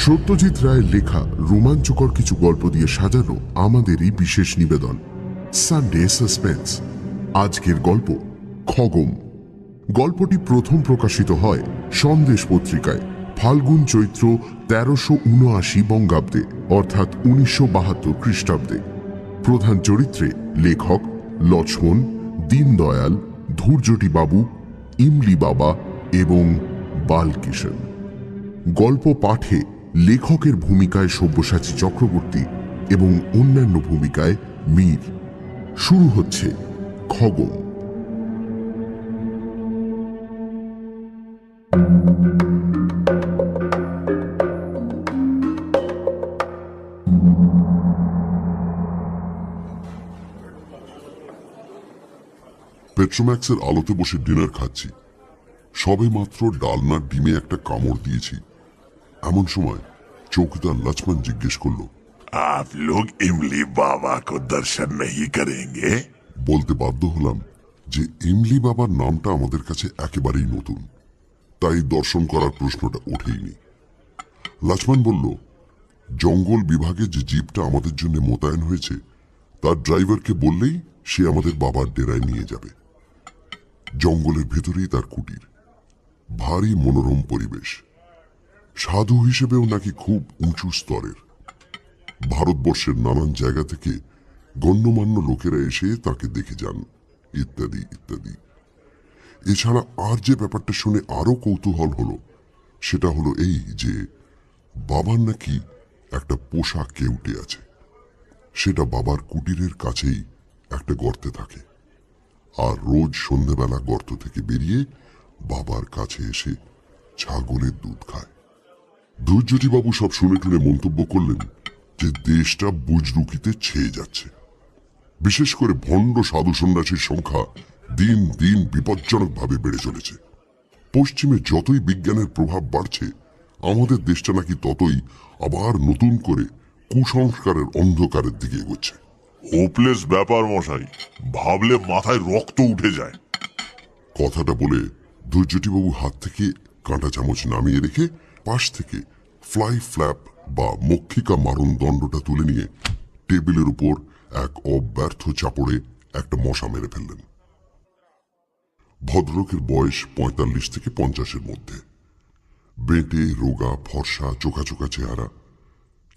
সত্যজিৎ রায়ের লেখা রোমাঞ্চকর কিছু গল্প দিয়ে সাজানো আমাদেরই বিশেষ নিবেদন সানডে সাসপেন্স। আজকের গল্প খগম। গল্পটি প্রথম প্রকাশিত হয় সন্দেশ পত্রিকায় ফাল্গুন চৈত্র 1379 বঙ্গাব্দে অর্থাৎ 1972 খ্রিস্টাব্দে। প্রধান চরিত্রে লেখক লক্ষ্মণ, দীনদয়াল, ধূর্যটি বাবু, ইমলি বাবা এবং বালকিষণ। গল্প পাঠে লেখকের ভূমিকায় সব্যসাচী চক্রবর্তী এবং অন্যান্য ভূমিকায় মীর। শুরু হচ্ছে খগম। পেট্রোম্যাক্সের আলোতে বসে ডিনার খাচ্ছি। সবে মাত্র ডালনার ডিমে একটা কামড় দিয়েছি। এমন সময় চৌকিদার লক্ষ্মণ জিজ্ঞেস করলো, आप लोग इमली बाबा को दर्शन नहीं करेंगे? বলতে বাধ্য হলাম যে ইমলি বাবার নামটা আমাদের কাছে একেবারেই নতুন, তাই দর্শন করার প্রশ্নটা ওঠেইনি। লক্ষ্মণ বলল, জঙ্গল বিভাগে যে জিপটা আমাদের জন্য মোতায়েন হয়েছে তার ড্রাইভারকে বললেই সে আমাদের বাবার ডেরায় নিয়ে যাবে। জঙ্গলের ভেতরেই তার কুটির। ভারী মনোরম পরিবেশ। সাধু হিসেবেও নাকি খুব উঁচু স্তরের। ভারতবর্ষের নানান জায়গা থেকে গণ্যমান্য লোকেরা এসে তাকে দেখে যান, ইত্যাদি ইত্যাদি। এছাড়া আর যে ব্যাপারটা শুনে আরো কৌতূহল হলো সেটা হলো এই যে বাবার নাকি একটা পোষা কেউটে আছে। সেটা বাবার কুটিরের কাছেই একটা গর্তে থাকে, আর রোজ সন্ধ্যাবেলা গর্ত থেকে বেরিয়ে বাবার কাছে এসে ছাগলের দুধ খায়। ধূর্যটিবাবু সব শুনে টুনে মন্তব্য করলেন যে দেশটা বুজরুকিতে ছেয়ে যাচ্ছে। বিশেষ করে ভণ্ড সাধু সন্ন্যাসীর সংখ্যা দিন দিন বিপজ্জনকভাবে বেড়ে চলেছে। পশ্চিমে যতই বিজ্ঞানের প্রভাব বাড়ছে, আমাদের দেশটা নাকি ততই আবার নতুন করে কুসংস্কারের অন্ধকারের দিকে এগোচ্ছে। হোপলেস ব্যাপার মশাই, ভাবলে মাথায় রক্ত উঠে যায়। কথাটা বলে ধূর্যটিবাবু হাত থেকে কাঁটা চামচ নামিয়ে রেখে পাশ থেকে ফ্লাই ফ্ল্যাপ বা মক্ষিকা মারণ দণ্ডটা তুলে নিয়ে টেবিলের উপর এক অব্যর্থ চাপড়ে একটা মশা মেরে ফেললেন। ভদ্রলোকের বয়স 45 থেকে 50-এর মধ্যে। বেঁটে রোগা ফর্সা চোখা চোখা চেহারা,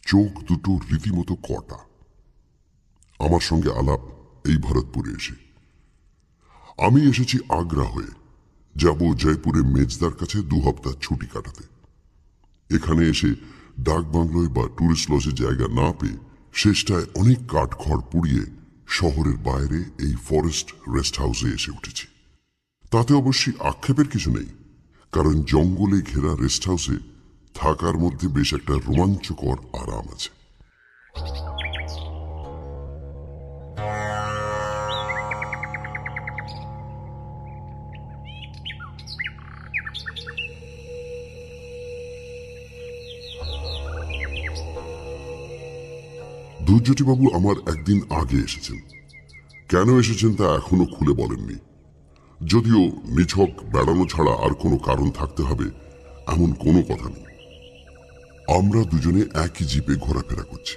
চোখ দুটো রীতিমতো কটা। আমার সঙ্গে আলাপ এই ভরতপুরে এসে। আমি এসেছি আগ্রা হয়ে, যাব জয়পুরে মেজদার কাছে 2 হপ্তাহ ছুটি কাটাতে। এখানে এসে ডাক বাংলোয় বা টুরিস্ট লজে জায়গা না পেয়ে শেষটায় অনেক কাঠখড় পুড়িয়ে শহরের বাইরে এই ফরেস্ট রেস্ট হাউসে এসে উঠেছি। তাতে অবশ্যই আক্ষেপের কিছু নেই, কারণ জঙ্গলে ঘেরা রেস্ট হাউসে থাকার মধ্যে বেশ একটা রোমাঞ্চকর আরাম আছে। ধূর্যটিবাবু আমার একদিন আগে এসেছেন। কেন এসেছেন তা এখনো খুলে বলেননি, যদিও নিছক বেড়ানো ছাড়া আর কোনো কারণ থাকতে হবে এমন কোনো কথা নেই। আমরা দুজনে একই জিপে ঘোরাফেরা করছি।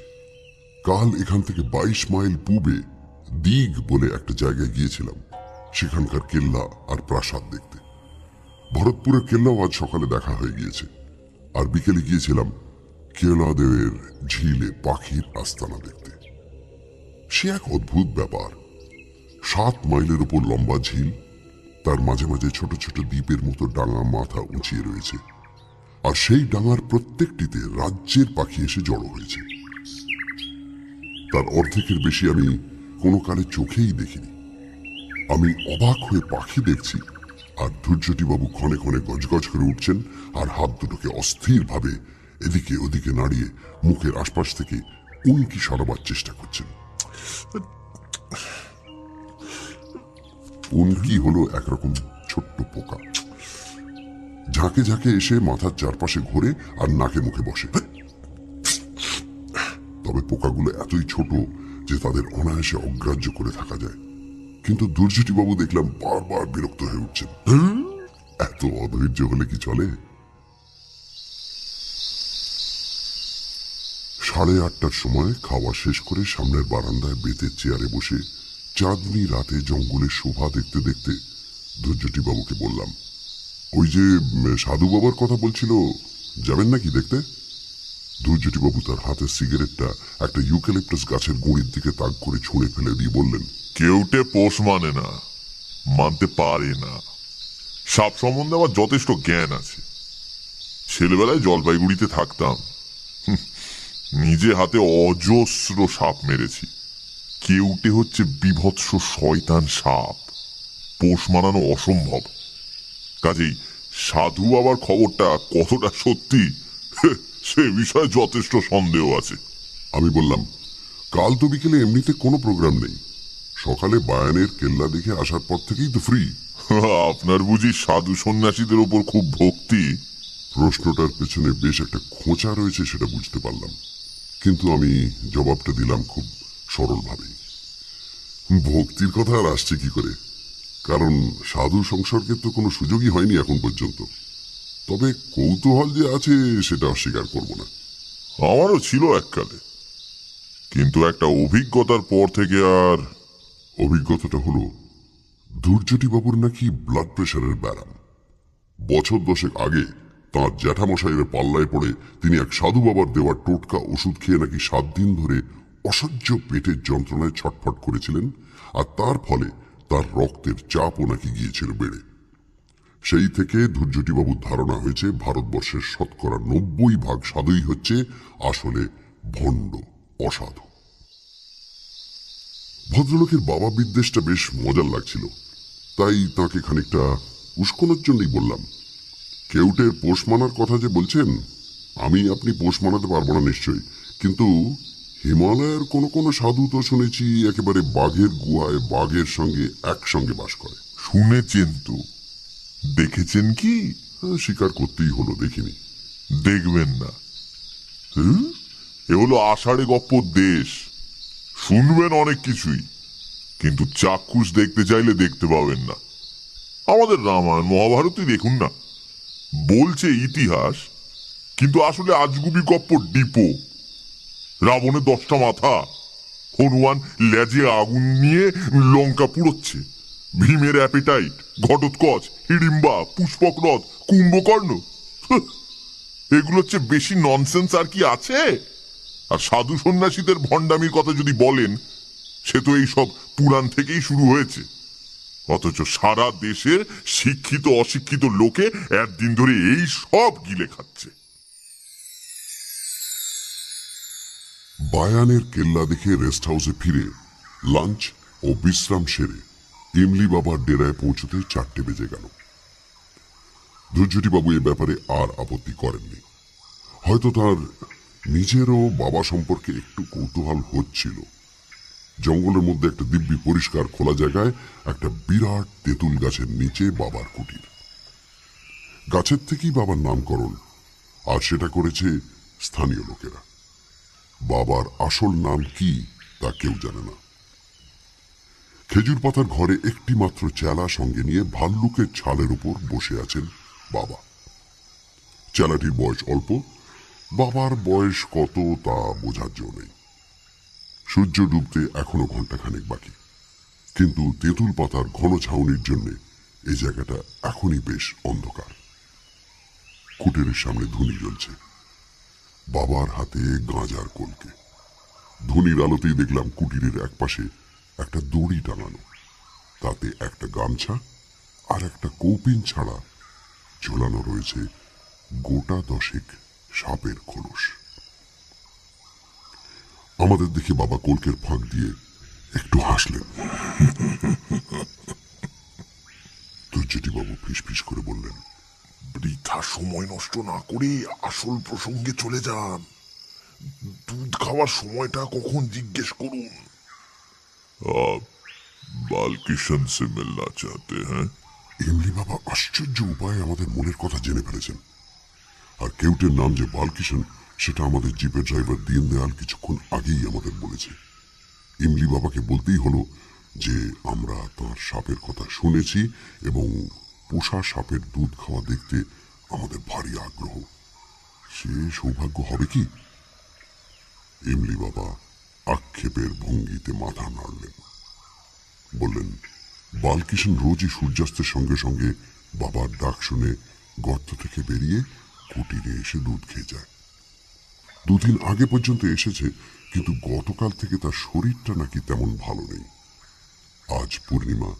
কাল এখান থেকে 22 মাইল পূবে দিগ বলে একটা জায়গায় গিয়েছিলাম সেখানকার কেল্লা আর প্রাসাদ দেখতে। ভরতপুরের কেল্লাও আজ সকালে দেখা হয়ে গিয়েছে। আর বিকেলে গিয়েছিলাম কেলাদেবের ঝিলে পাখির আস্তানা দেখতে। সে এক অদ্ভুত ব্যাপার। 7 মাইলের উপর লম্বা ঝিল, তার মাঝে মাঝে ছোট ছোট দ্বীপের মতো ডাঙা মাথা উঁচিয়ে রয়েছে, আর সেই ডাঙার প্রত্যেকটিতে রাজ্যের পাখি এসে জড়ো হয়েছে। তার অর্ধেকের বেশি আমি কোনো কালে চোখেই দেখিনি। আমি অবাক হয়ে পাখি দেখছি, আর ধূর্যটিবাবু ক্ষণে ক্ষণে গজগজ করে উঠছেন আর হাত দুটোকে অস্থিরভাবে এদিকে ওদিকে নাড়িয়ে মুখের আশপাশ থেকে উনকি সরাবার চেষ্টা করছেন। উনকি হলো একরকম ছোট্ট পোকা। ঝাঁকে ঝাঁকে এসে মাথার চারপাশে ঘোরে আর নাকে মুখে বসে। তবে পোকাগুলো এতই ছোট যে তাদের অনায়াসে অগ্রাহ্য করে থাকা যায়। কিন্তু ধূর্যটিবাবু দেখলাম বারবার বিরক্ত হয়ে উঠছেন। এত অধৈর্য হলে কি চলে? 8:30টার সময় খাওয়া শেষ করে সামনের বারান্দায় বেতের চেয়ারে বসে চাঁদনি রাতে জঙ্গলের শোভা দেখতে দেখতে ধৈর্যটি বাবুকে বললাম, ওই যে সাধু বাবার কথা বলছিল, যাবেন নাকি দেখতে? ধৈর্যটি বাবু তার হাতের সিগারেটটা একটা ইউক্যালিপটাস গাছের গুঁড়ির দিকে তাক করে ছুঁড়ে ফেলে দিয়ে বললেন, কেউটে পোষ মানে না, মানতে পারে না। সাপ সম্বন্ধে আমার যথেষ্ট জ্ঞান আছে। ছেলেবেলায় জলপাইগুড়িতে থাকতাম, নিজে হাতে অজস্র সাপ মেরেছি। কেউটে হচ্ছে বিভৎস শয়তান সাপ, পোষ মানানো অসম্ভব। কাজেই সাধু বাবার খবরটা কতটা সত্যি সে বিষয়ে যথেষ্ট সন্দেহ আছে। আমি বললাম, কাল তো বিকেলে এমনিতে কোনো প্রোগ্রাম নেই, সকালে বায়ানের কেল্লা দেখে আসার পর থেকেই তো ফ্রি। আপনার বুঝি সাধু সন্ন্যাসীদের ওপর খুব ভক্তি? প্রশ্নটার পেছনে বেশ একটা খোঁচা রয়েছে সেটা বুঝতে পারলাম, কিন্তু আমি জবাবটা দিলাম খুব সরলভাবেই। ভক্তির কথা আর আসছে কি করে, কারণ সাধু সংসর্গের তো কোনো সুযোগই হয়নি এখন পর্যন্ত। তবে কৌতূহল যে আছে সেটা অস্বীকার করব না। আমারও ছিল এককালে, কিন্তু একটা অভিজ্ঞতার পর থেকে আর। অভিজ্ঞতাটা হলো, ধৈর্যটি বাবুর নাকি ব্লাড প্রেশারের ব্যারাম। বছর 10 আগে তাঁর জ্যাঠামশাইয়ের পাল্লায় পড়ে তিনি এক সাধু বাবার দেওয়া টোটকা ওষুধ খেয়ে নাকি 7 দিন ধরে অসহ্য পেটের যন্ত্রণায় ছটফট করেছিলেন, আর তার ফলে তার রক্তের চাপও নাকি গিয়েছিল বেড়ে। সেই থেকে ধৈর্যটি বাবুর ধারণা হয়েছে ভারতবর্ষের 90% সাধুই হচ্ছে আসলে ভণ্ড, অসাধু। ভদ্রলোকের বাবা বিদ্বেষটা বেশ মজার লাগছিল, তাই তাকে খানিকটা উস্কানোর জন্যই বললাম, কেউটের পোষ মানার কথা যে বলছেন, আমি আপনি পোষ মানাতে পারবো না নিশ্চয়ই, কিন্তু হিমালয়ের কোনো সাধু তো শুনেছি একেবারে বাঘের গুহায় বাঘের সঙ্গে একসঙ্গে বাস করে। শুনেছেন তো, দেখেছেন কি? স্বীকার করতেই হলো, দেখিনি। দেখবেন না? এ হলো আষাঢ়ে গপ্পর দেশ। শুনবেন অনেক কিছুই, কিন্তু চাক্ষুষ দেখতে চাইলে দেখতে পাবেন না। আমাদের রামায়ণ মহাভারতই দেখুন না, বলছে ইতিহাস, কিন্তু আসলে আজগুবি গপ্পর ডিপো। রাবণের 10টা মাথা, হনুমান লেজে আগুন নিয়ে লঙ্কা পুড়োচ্ছে, ভীমের অ্যাপিটাইট, ঘটোৎকচ, হিড়িম্বা, পুষ্পকরথ, কুম্ভকর্ণ, এগুলো হচ্ছে বেশি ননসেন্স আর কি আছে? আর সাধু সন্ন্যাসীদের ভণ্ডামির কথা যদি বলেন, সে তো এই সব পুরাণ থেকেই শুরু হয়েছে। অথচ সারা দেশের শিক্ষিত অশিক্ষিত লোকে একদিন ধরে এই সব গিলে খাচ্ছে। বায়ানের কেল্লা দেখে রেস্ট হাউসে ফিরে লাঞ্চ ও বিশ্রাম সেরে ইমলি বাবার ডেরায় পৌঁছতে 4টে বেজে গেল। ধৈর্যটি বাবু এ ব্যাপারে আর আপত্তি করেননি। হয়তো তার নিজেরও বাবা সম্পর্কে একটু কৌতূহল হচ্ছিল। জঙ্গলের মধ্যে একটা দিব্যি পরিষ্কার খোলা জায়গায় একটা বিরাট তেঁতুল গাছের নিচে বাবার কুটির। গাছের থেকেই বাবার নামকরণ, আর সেটা করেছে স্থানীয় লোকেরা। বাবার আসল নাম কি তা কেউ জানে না। খেজুর পাতার ঘরে একটি মাত্র চেলা সঙ্গে নিয়ে ভাল্লুকের ছালের উপর বসে আছেন বাবা। চেলাটির বয়স অল্প, বাবার বয়স কত তা বোঝার জো নেই। সূর্য ডুবতে এখনো ঘন্টাখানেক বাকি, কিন্তু তেঁতুল পাতার ঘন ছাউনির জন্য এই জায়গাটা এখনই বেশ অন্ধকার। কুটিরের সামনে ধুনি জ্বলছে, বাবার হাতে গাঁজার কলকে। ধুনির আলোতেই দেখলাম কুটিরের একপাশে একটা দড়ি টাঙানো, তাতে একটা গামছা আর একটা কৌপিন ছাড়া ঝোলানো রয়েছে গোটা 10 সাপের খোলস। আমাদের দেখে বাবা কলকের ফাঁক দিয়ে একটু হাসলেন। ধৈর্যটি বাবু ফিসফিস করে বললেন, বৃথা সময় নষ্ট না করে আসল প্রসঙ্গে চলে যান। দুধ খাওয়ার সময়টা কখন জিজ্ঞেস করুন। বালকিশন সে মিলনা চাহতে হ্যাঁ? এমনি বাবা আশ্চর্য উপায়ে আমাদের মনের কথা জেনে ফেলেছেন। আর কেউটের নাম যে বালকিশন সেটা আমাদের জিপের ড্রাইভার দীনদয়াল কিছুক্ষণ আগেই আমাদের বলেছে। ইমলি বাবাকে বলতেই হলো যে আমরা তার সাপের কথা শুনেছি এবং পোষা সাপের দুধ খাওয়া দেখতে আমাদের ভারী আগ্রহ। সে সৌভাগ্য হবে কি? ইমলি বাবা আক্ষেপের ভঙ্গিতে মাথা নাড়লেন, বললেন, বালকিষণ রোজই সূর্যাস্তের সঙ্গে সঙ্গে বাবার ডাক শুনে গর্ত থেকে বেরিয়ে কুটিরে এসে দুধ খেয়ে যায়। দুদিন আগে পর্যন্ত এসেছে, কিন্তু গতকাল থেকে তার শরীরটা নাকি তেমন ভালো নেই। আজ পূর্ণিমা,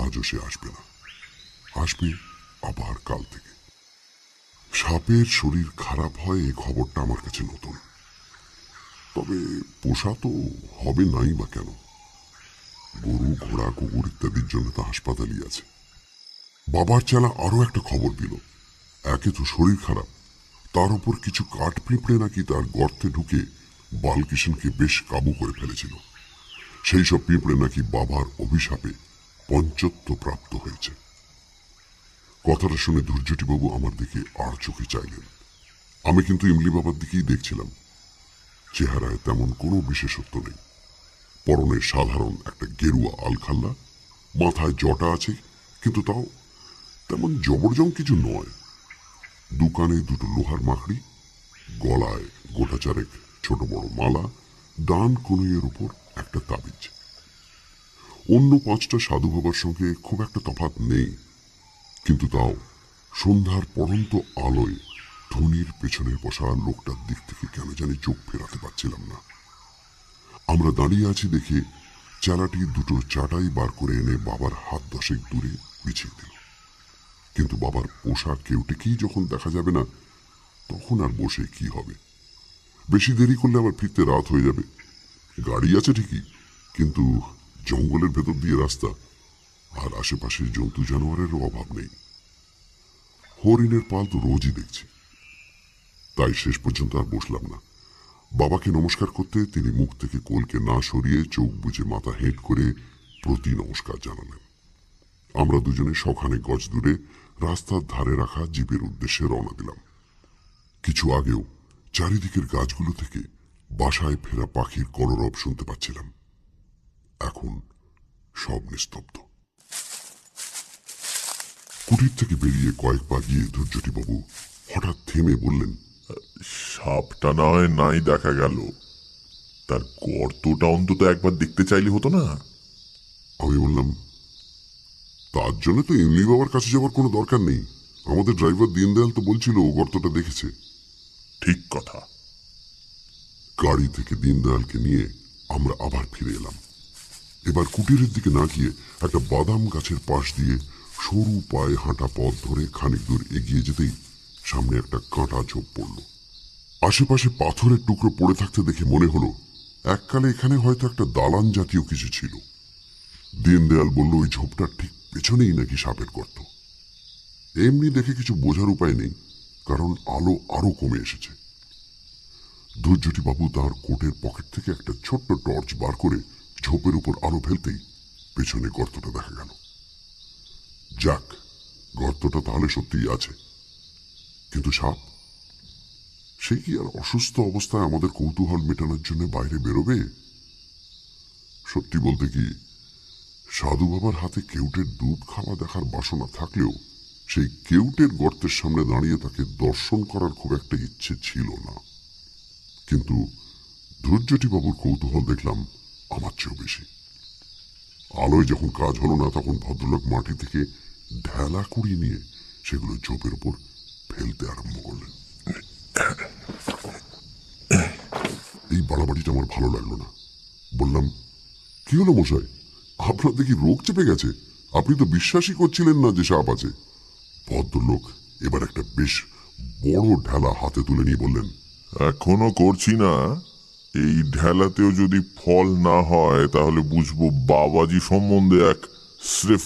আজও সে আসবে না, আসবে আবার কাল থেকে। সাপের শরীর খারাপ হয় এই খবরটা আমার কাছে নতুন, তবে পোষা তো হবে নাই বা কেন? গরু, ঘোড়া, কুকুর ইত্যাদির জন্য তো হাসপাতালই আছে। বাবার চেলা আরো একটা খবর দিল, একে তো শরীর খারাপ, তার উপর কিছু কাঠ পিঁপড়ে নাকি তার গর্তে ঢুকে বালকিষণকে বেশ কাবু করে ফেলেছিল। সেই সব পিঁপড়ে নাকি বাবার অভিশাপে পঞ্চত্ব প্রাপ্ত হয়েছে। কথাটা শুনে ধৈর্যটিবাবু আমার দিকে আর চোখে চাইলেন। আমি কিন্তু ইমলি বাবার দিকেই দেখছিলাম। চেহারায় তেমন কোনো বিশেষত্ব নেই, পরনে সাধারণ একটা গেরুয়া আলখাল্লা, মাথায় জটা আছে, কিন্তু তাও তেমন জবরজং কিছু নয়। দোকানে দুটো লোহার মাকড়ি, গলায় গোটা চারেক ছোট বড় মালা, ডান কনুইয়ের উপর একটা তাবিজ। অন্য 5টা সাধু বাবার সঙ্গে খুব একটা তফাৎ নেই, কিন্তু তাও সন্ধ্যার পড়ন্ত আলোয় ধনির পেছনের বসা লোকটার দিক থেকে কেন জানি চোখ ফেরাতে পারছিলাম না। আমরা দাঁড়িয়ে আছি দেখে চেলাটি দুটো চাটাই বার করে এনে বাবার হাত 10 দূরে বিছিয়ে দিল। কিন্তু বাবার পোষা কেউটেকেই যখন দেখা যাবে না, তখন আর বসে কি হবে? বেশি দেরি করলে আবার ফিরতে রাত হয়ে যাবে। গাড়ি আছে ঠিকই, কিন্তু জঙ্গলের ভেতর দিয়ে রাস্তা, আর আশেপাশের জন্তু জানোয়ারেরও অভাব নেই। হরিণের পাল তো রোজই দেখছি, তাই শেষ পর্যন্ত আর বসলাম না। বাবাকে নমস্কার করতে তিনি মুখ থেকে কোলকে না সরিয়ে চোখ বুজে মাথা হেঁট করে প্রতি নমস্কার জানালেন। আমরা দুজনে সখানে গজ দূরে রাস্তার ধারে রাখা জিপের উদ্দেশ্যে রওনা দিলাম। কিছু আগেও চারিদিকের গাছগুলো থেকে বাসায় ফেরা পাখির কলরব শুনতে পাচ্ছিলাম। এখন সব নিস্তব্ধ। কুটির থেকে বেরিয়ে কয়েক পা গিয়ে ধৈর্যটিবাবু হঠাৎ থেমে বললেন, সাপটা না হয় নাই দেখা গেল, তার গর্তটা অন্তত একবার দেখতে চাইলে হতো না? আমি বললাম, তার জন্য তো ইমলি বাবার কাছে যাওয়ার কোনো দরকার নেই। আমাদের ড্রাইভার দীনদয়াল তো বলছিল ও গর্তটা দেখেছে। ঠিক কথা। গাড়ি থেকে দীনদয়ালকে নিয়ে আমরা আবার ফিরে এলাম। এবার কুটিরের দিকে না গিয়ে একটা বাদাম গাছের পাশ দিয়ে সরু পায়ে হাঁটা পথ ধরে খানিক দূর এগিয়ে যেতেই সামনে একটা কাঁটা ঝোপ পড়ল। আশেপাশে পাথরের টুকরো পড়ে থাকতে দেখে মনে হলো এককালে এখানে হয়তো একটা দালান জাতীয় কিছু ছিল। দীনদয়াল বলল, ওই ঝোপটার ঠিক পেছনেই নাকি সাপের গর্ত। এমনি দেখে কিছু বোঝার উপায় নেই, কারণ আলো আরো কমে এসেছে। ধৈর্যটিবাবু তাঁর কোটের পকেট থেকে একটা ছোট্ট টর্চ বার করে ঝোপের উপর আলো ফেলতেই পেছনে গর্তটা দেখা গেল। যাক, গর্তটা তাহলে সত্যিই আছে, কিন্তু সাপ সে কি আর অসুস্থ অবস্থায় আমাদের কৌতূহল মেটানোর জন্য বাইরে বেরোবে? সত্যি বলতে কি, সাধু বাবার হাতে কেউটের দুধ খাওয়া দেখার বাসনা থাকলেও সেই কেউটের গর্তের সামনে দাঁড়িয়ে তাকে দর্শন করার খুব একটা ইচ্ছে ছিল না। কিন্তু ধৈর্যটিবাবুর কৌতূহল দেখলাম আমার চেয়েও বেশি। আলোয় যখন কাজ হলো না, তখন ভদ্রলোক মাটি থেকে ঢেলা কুড়িয়ে নিয়ে সেগুলো ঝোপের উপর ফেলতে আরম্ভ করলেন। এই বাড়াবাড়িটা আমার ভালো লাগলো না। বললাম, কি হলো মশাই, আপনার দেখি রোগ চেপে গেছে? আপনি তো বিশ্বাসই করছিলেন না যে সাপ আছে। ভদ্রলোক এবার একটা বেশ বড় ঢেলা হাতে তুলে নিয়ে বললেন, এখনো করছি না। এই ঢেলাতেও যদি ফল না হয়, তাহলে বুঝবো বাবাজি সম্বন্ধে এক স্রেফ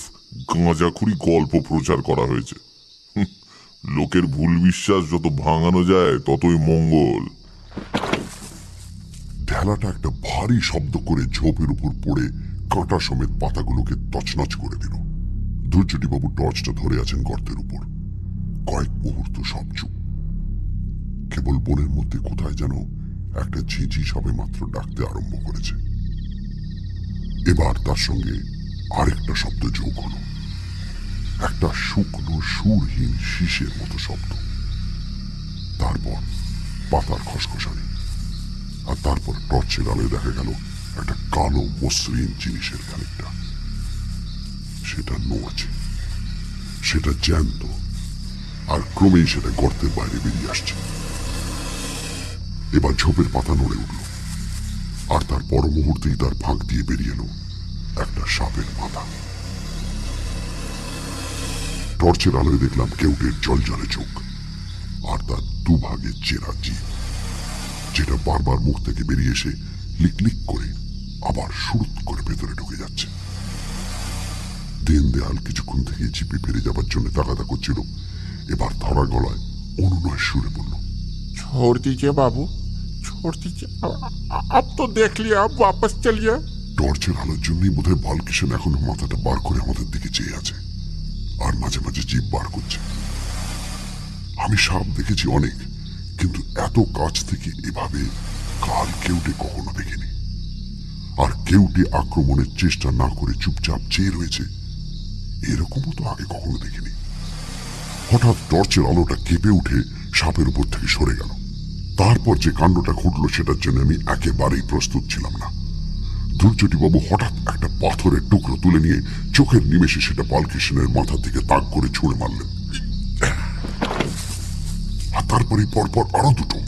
গাঁজাখুরি গল্প প্রচার করা হয়েছে। লোকের ভুল বিশ্বাস যত ভাঙানো যায় ততই মঙ্গল। ঢেলাটা একটা ভারী শব্দ করে ঝোপের উপর পড়ে কাঁটা সমেত পাতাগুলোকে তছনছ করে দিল। ধৈর্যটিবাবু টর্চটা ধরে আছেন গর্তের উপর। কয়েক মুহূর্ত সব চুপ। কেবল বনের মধ্যে কোথায় যেন একটা ঝিঁঝি সবে মাত্র ডাকতে আরম্ভ করেছে। এবার তার সঙ্গে আরেকটা শব্দ যোগ হলো, একটা শুকনো সুরহীন শীষের মতো শব্দ। তারপর পাতার খসখসানি, আর তারপর টর্চের আলোয় দেখা গেল একটা কালো মসৃণ জিনিসের খানিকটা। সেটা নড়ছে, সেটা জ্যান্ত, আর ক্রমেই সেটা গর্তের বাইরে বেরিয়ে আসছে। এবার ঝোপের পাতা নড়ে উঠল, আর তার পর মুহূর্তেই তার ফাঁক দিয়ে বেরিয়ে এলো একটা সাপের মাথা। টর্চের আলোয় দেখলাম কেউটের জলজলে চোখ, আর তার দুভাগে চেরা জিভ, যেটা বারবার মুখ থেকে বেরিয়ে এসে লিকলিক করে আবার সুরুত করে ভেতরে ঢুকে যাচ্ছে। দিন দেয়াল কিছুক্ষণ থেকে জিপে ফিরে যাবার জন্য তাগাদা করছিল, এবার ধরা গলায় অনুনয় সুরে বলল, छोड़ दीजिए बाबू, छोड़ दीजिए। अब तो देख लिया, अब वापस चलिए। টর্চের আলোর জন্যই বোধহয় বালকিষণ এখনো মাথাটা বার করে আমাদের দিকে চেয়ে আছে, আর মাঝে মাঝে জিভ বার করছে। আমি সাপ দেখেছি অনেক, কিন্তু এত কাছ থেকে এভাবে কাল কেউটে কখনো দেখিনি। আর কেউটে আক্রমণের চেষ্টা না করে চুপচাপ চেয়ে রয়েছে, এরকমও তো আগে কখনো দেখিনি। হঠাৎ টর্চের আলোটা কেঁপে উঠে সাপের উপর থেকে সরে গেল। তারপর যে কাণ্ডটা ঘটল সেটার জন্য আমি একেবারেই প্রস্তুত ছিলাম না। দুর্যোটিবাবু হঠাৎ একটা পাথরের টুকরো তুলে নিয়ে চোখের নিমেষে সেটা বালকৃষ্ণের মাথার দিকে তাক করে ছুঁড়ে মারলেন। আর তারপরে পরপর আরো দুটো।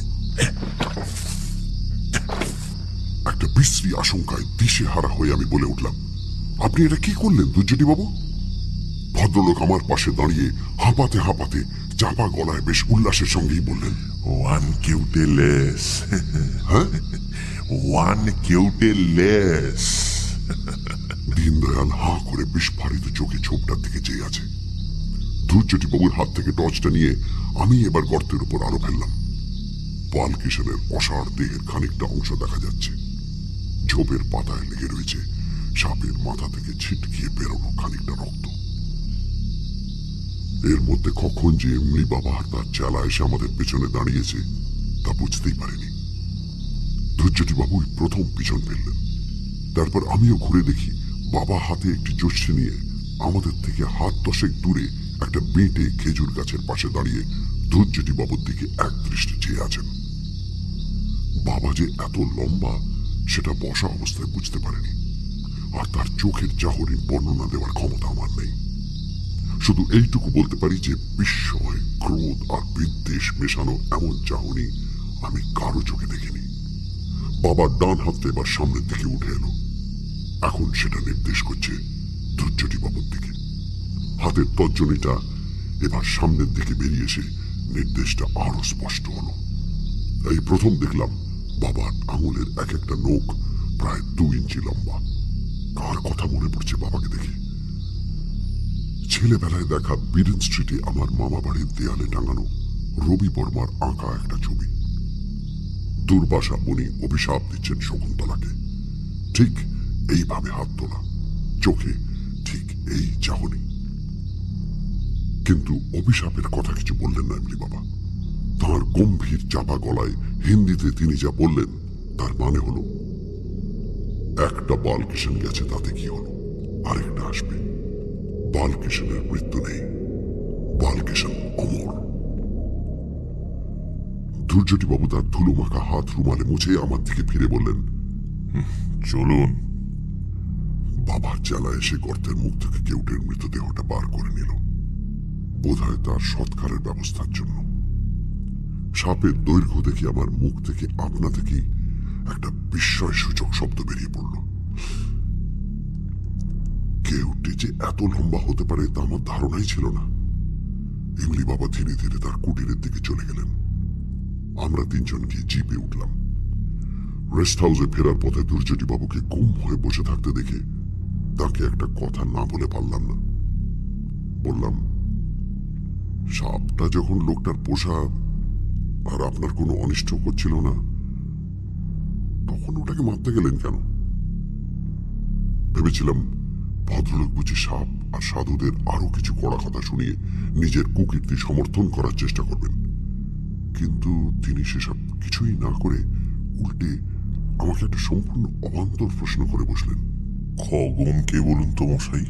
একটা বিশ্রী আশঙ্কায় দিশেহারা হয়ে আমি বলে উঠলাম, আপনি এটা কি করলেন দুর্যোটিবাবু? ভদ্রলোক আমার পাশে দাঁড়িয়ে হাঁপাতে হাঁপাতে চাপা গলায় বেশ উল্লাসের সঙ্গেই বললেন, ওয়ান কিউটে লেস। হ্যাঁ? ওয়ান কিউটে লেস। দীনদয়াল হাঁ করে বিস্ফারিত চোখে ঝোপটার দিকে চেয়ে আছে। দুর্যোটিবাবুর হাত থেকে টর্চটা নিয়ে আমি এবার গর্তের উপর আরো ফেললাম। বালকিষণের অসাড় দেহের খানিকটা অংশ দেখা যাচ্ছে। ঝোপের পাতায় লেগে রয়েছে সাপের মাথা থেকে ছিটকিয়ে বেরোনো খানিকটা রক্ত। এর মধ্যে কখন যে এমনি বাবা আর তার চেলা এসে আমাদের পেছনে দাঁড়িয়েছে তা বুঝতেই পারিনি। দুর্যোটিবাবুই প্রথম পিছন ফেললেন। তারপর আমিও ঘুরে দেখি বাবা হাতে একটি জস্যি নিয়ে আমাদের থেকে হাত 10 দূরে একটা বেঁটে খেজুর গাছের পাশে দাঁড়িয়ে দুর্যোটিবাবুর দিকে এক দৃষ্টে চেয়ে আছেন। বাবা যে এত লম্বা সেটা বসা অবস্থায় বুঝতে পারেনি, আর তার চোখের চাহনির বর্ণনা দেওয়ার ক্ষমতা আমার নেই। শুধু এইটুকু বলতে পারি যে বিস্ময়, ক্রোধ আর বিদ্বেষ মেশানো এমন চাহনি আমি কারো চোখে দেখিনি। বাবার ডান হাতটা এবার সামনের দিকে উঠে এলো। এখন সেটা নির্দেশ করছে দুর্যোটিবাবুর দিকে। হাতের তর্জনীটা এবার সামনের দিকে বেরিয়ে এসে নির্দেশটা আরো স্পষ্ট হলো। এই প্রথম দেখলাম বাবার আঙুলের এক একটা নখ প্রায় 2 ইঞ্চি লম্বা। কার কথা মনে পড়ছে বাবাকে দেখে? ছেলেবেলায় দেখা বিডেন স্ট্রিটে আমার মামা বাড়ির দেয়ালে টাঙানো রবি বর্মার আঁকা একটা ছবি। দুর্বাসা উনি অভিশাপ দিচ্ছেন শকুন্তলাকে, ঠিক এইভাবে হাত তোলা, চোখে ঠিক এই চাহনি। কিন্তু অভিশাপের কথা কিছু বললেন না এমনি বাবা। তাঁর গম্ভীর চাপা গলায় হিন্দিতে তিনি যা বললেন তার মানে হলো, একটা বালকিষণ গেছে তাতে কি হলো, আরেকটা আসবে। বালকিষণের মৃত্যু নেই, বালকিষণ অমর। দুর্যোটিবাবু তার ধুলো মাখা হাত রুমালে মুছে আমার দিকে ফিরে বললেন, চলুন। বাবার চেলা এসে গর্তের মুখ থেকে কেউটের মৃতদেহটা বার করে নিল, বোধহয় তার সৎকারের ব্যবস্থার জন্য। সাপের দৈর্ঘ্য দেখে আমার মুখ থেকে আপনা থেকেই একটা বিস্ময় সূচক শব্দ বেরিয়ে পড়ল। কেউটি যে এত লম্বা হতে পারে তা আমার ধারণাই ছিল না। ইমলি বাবা ধীরে ধীরে তার কুটিরের দিকে চলে গেলেন। আমরা 3 জন গিয়ে জিপে উঠলাম। রেস্ট হাউসে ফেরার পথে দুর্যোটিবাবুকে গুম হয়ে বসে থাকতে দেখে তাকে একটা কথা না বলে পারলাম না। বললাম, সাপটা যখন লোকটার পোষা আর আপনার কোনো অনিষ্ট করছিল না, তখন ওটাকে মারতে গেলেন কেন? ভেবেছিলাম ভদ্রলোক বুঝি সাপ আর সাধুদের আরো কিছু কড়া কথা শুনিয়ে নিজের কুকীর্তি সমর্থন করার চেষ্টা করবেন, কিন্তু তিনি সেসব কিছুই না করে উল্টে আমাকে একটা সম্পূর্ণ অবান্তর প্রশ্ন করে বসলেন। খগম কে বলুন তো মশাই?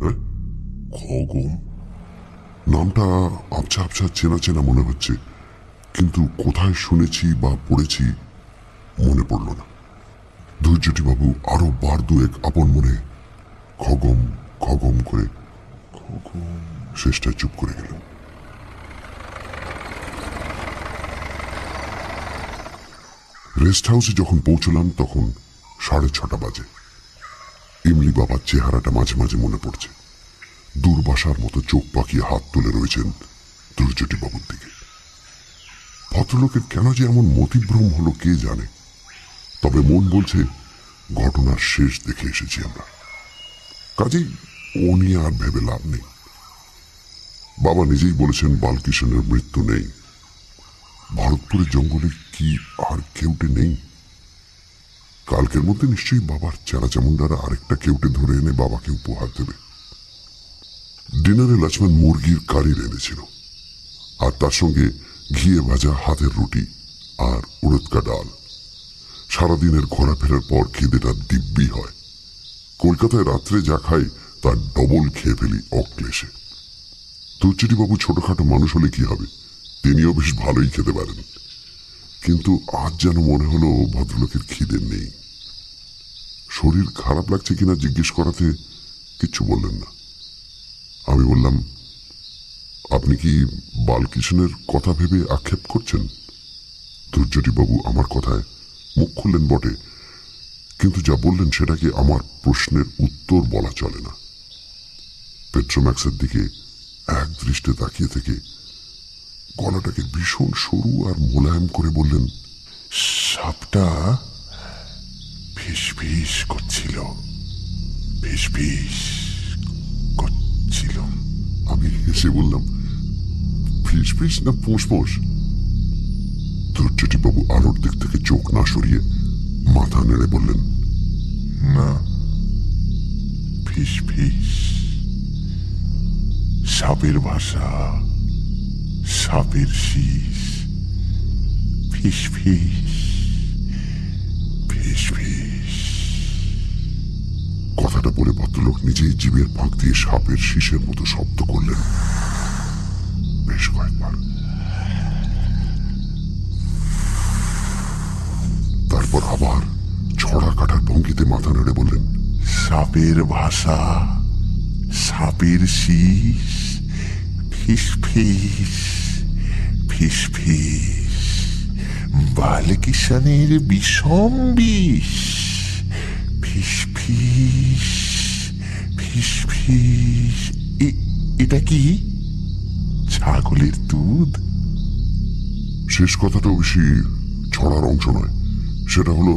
হ্যাঁ, খগম? নামটা আবছা আবছা চেনা চেনা মনে হচ্ছে, কিন্তু কোথায় শুনেছি বা পড়েছি মনে পড়ল না। ধৈর্যটিবাবু আরো বার দুয়েক আপন মনে খগম খগম করে শেষটায় চুপ করে গেলেন। রেস্ট হাউসে যখন পৌঁছলাম তখন 6:30 বাজে। ইমলি বাবার চেহারাটা মাঝে মাঝে মনে পড়ছে। দুর্বাসার মতো চোখ পাকিয়ে হাত তুলে রয়েছেন দুর্যটিবাবুর দিকে। ভদ্রলোকের কেন যে এমন মতিভ্রম হলো কে জানে, তবে মন বলছে ঘটনার শেষ দেখে এসেছি আমরা, কাজেই ও নিয়ে আর ভেবে লাভ নেই। বাবা নিজেই বলেছেন বালকিশনের মৃত্যু নেই। ভারতপুরের জঙ্গলে কি আর কেউটে নেই? কালকের মধ্যে নিশ্চয়ই বাবার চেরাচামুন্ডারা আরেকটা কেউটে ধরে এনে বাবাকে উপহার দেবে। ডিনারে লক্ষ্মণ মুরগির কারি রেঁধেছিল, আর তার সঙ্গে ঘিয়ে ভাজা হাতের রুটি আর উড়দকা ডাল। সারাদিনের ঘোরাফেরার পর খিদেটা দিব্যি হয়। কলকাতায় রাত্রে যা খাই তার ডবল খেয়ে ফেলি অক্লেশে। তুচ্চটিবাবু ছোটখাটো মানুষ হলে কি হবে, তিনিও বেশ ভালোই খেতে পারেন। কিন্তু আজ যেন মনে হলো ভদ্রলোকের খিদে নেই। শরীর খারাপ লাগছে কিনা জিজ্ঞেস করাতে কিচ্ছু বললেন না। আমি বললাম, আপনি কি বালকিশনের কথা ভেবে আক্ষেপ করছেন? ধৈর্যটিবাবু আমার কথায় মুখ খুললেন বটে, কিন্তু যা বললেন সেটাকে আমার প্রশ্নের উত্তর বলা চলে না। পেট্রোম্যাক্সের দিকে এক দৃষ্টে তাকিয়ে থেকে গলাটাকে ভীষণ সরু আর মোলায়েম করে বললেন, সাপটা ফিস ফিস করছিল, ফিস ফিস করছিল। আমি হেসে বললাম, ফিস ফিস না পোষ পোষ? ধৈর্যটিবাবু আলোর দিক থেকে চোখ না সরিয়ে মাথা নেড়ে বললেন, না, ফিস ফিস। সাপের ভাষা, সাপের শীষ, ফিস ফিস, ফিস ফিস। কথাটা বলে ভদ্রলোক নিজেই জিভের ফাঁক দিয়ে সাপের শীষের মতো শব্দ করলেন বেশ কয়েকবার। তারপর আবার ছড়া কাটার ভঙ্গিতে মাথা নেড়ে বললেন, সাপের ভাষা, সাপের শীষ, ফিস ফিস, ফিস ফিস। বালকিশনের বিষম বিষ, ফিস ফিস, ফিস ফিস। এটা কি ছাগলের দুধ? শেষ কথাটা বেশি ছড়ার অংশ নয়, সেটা হলো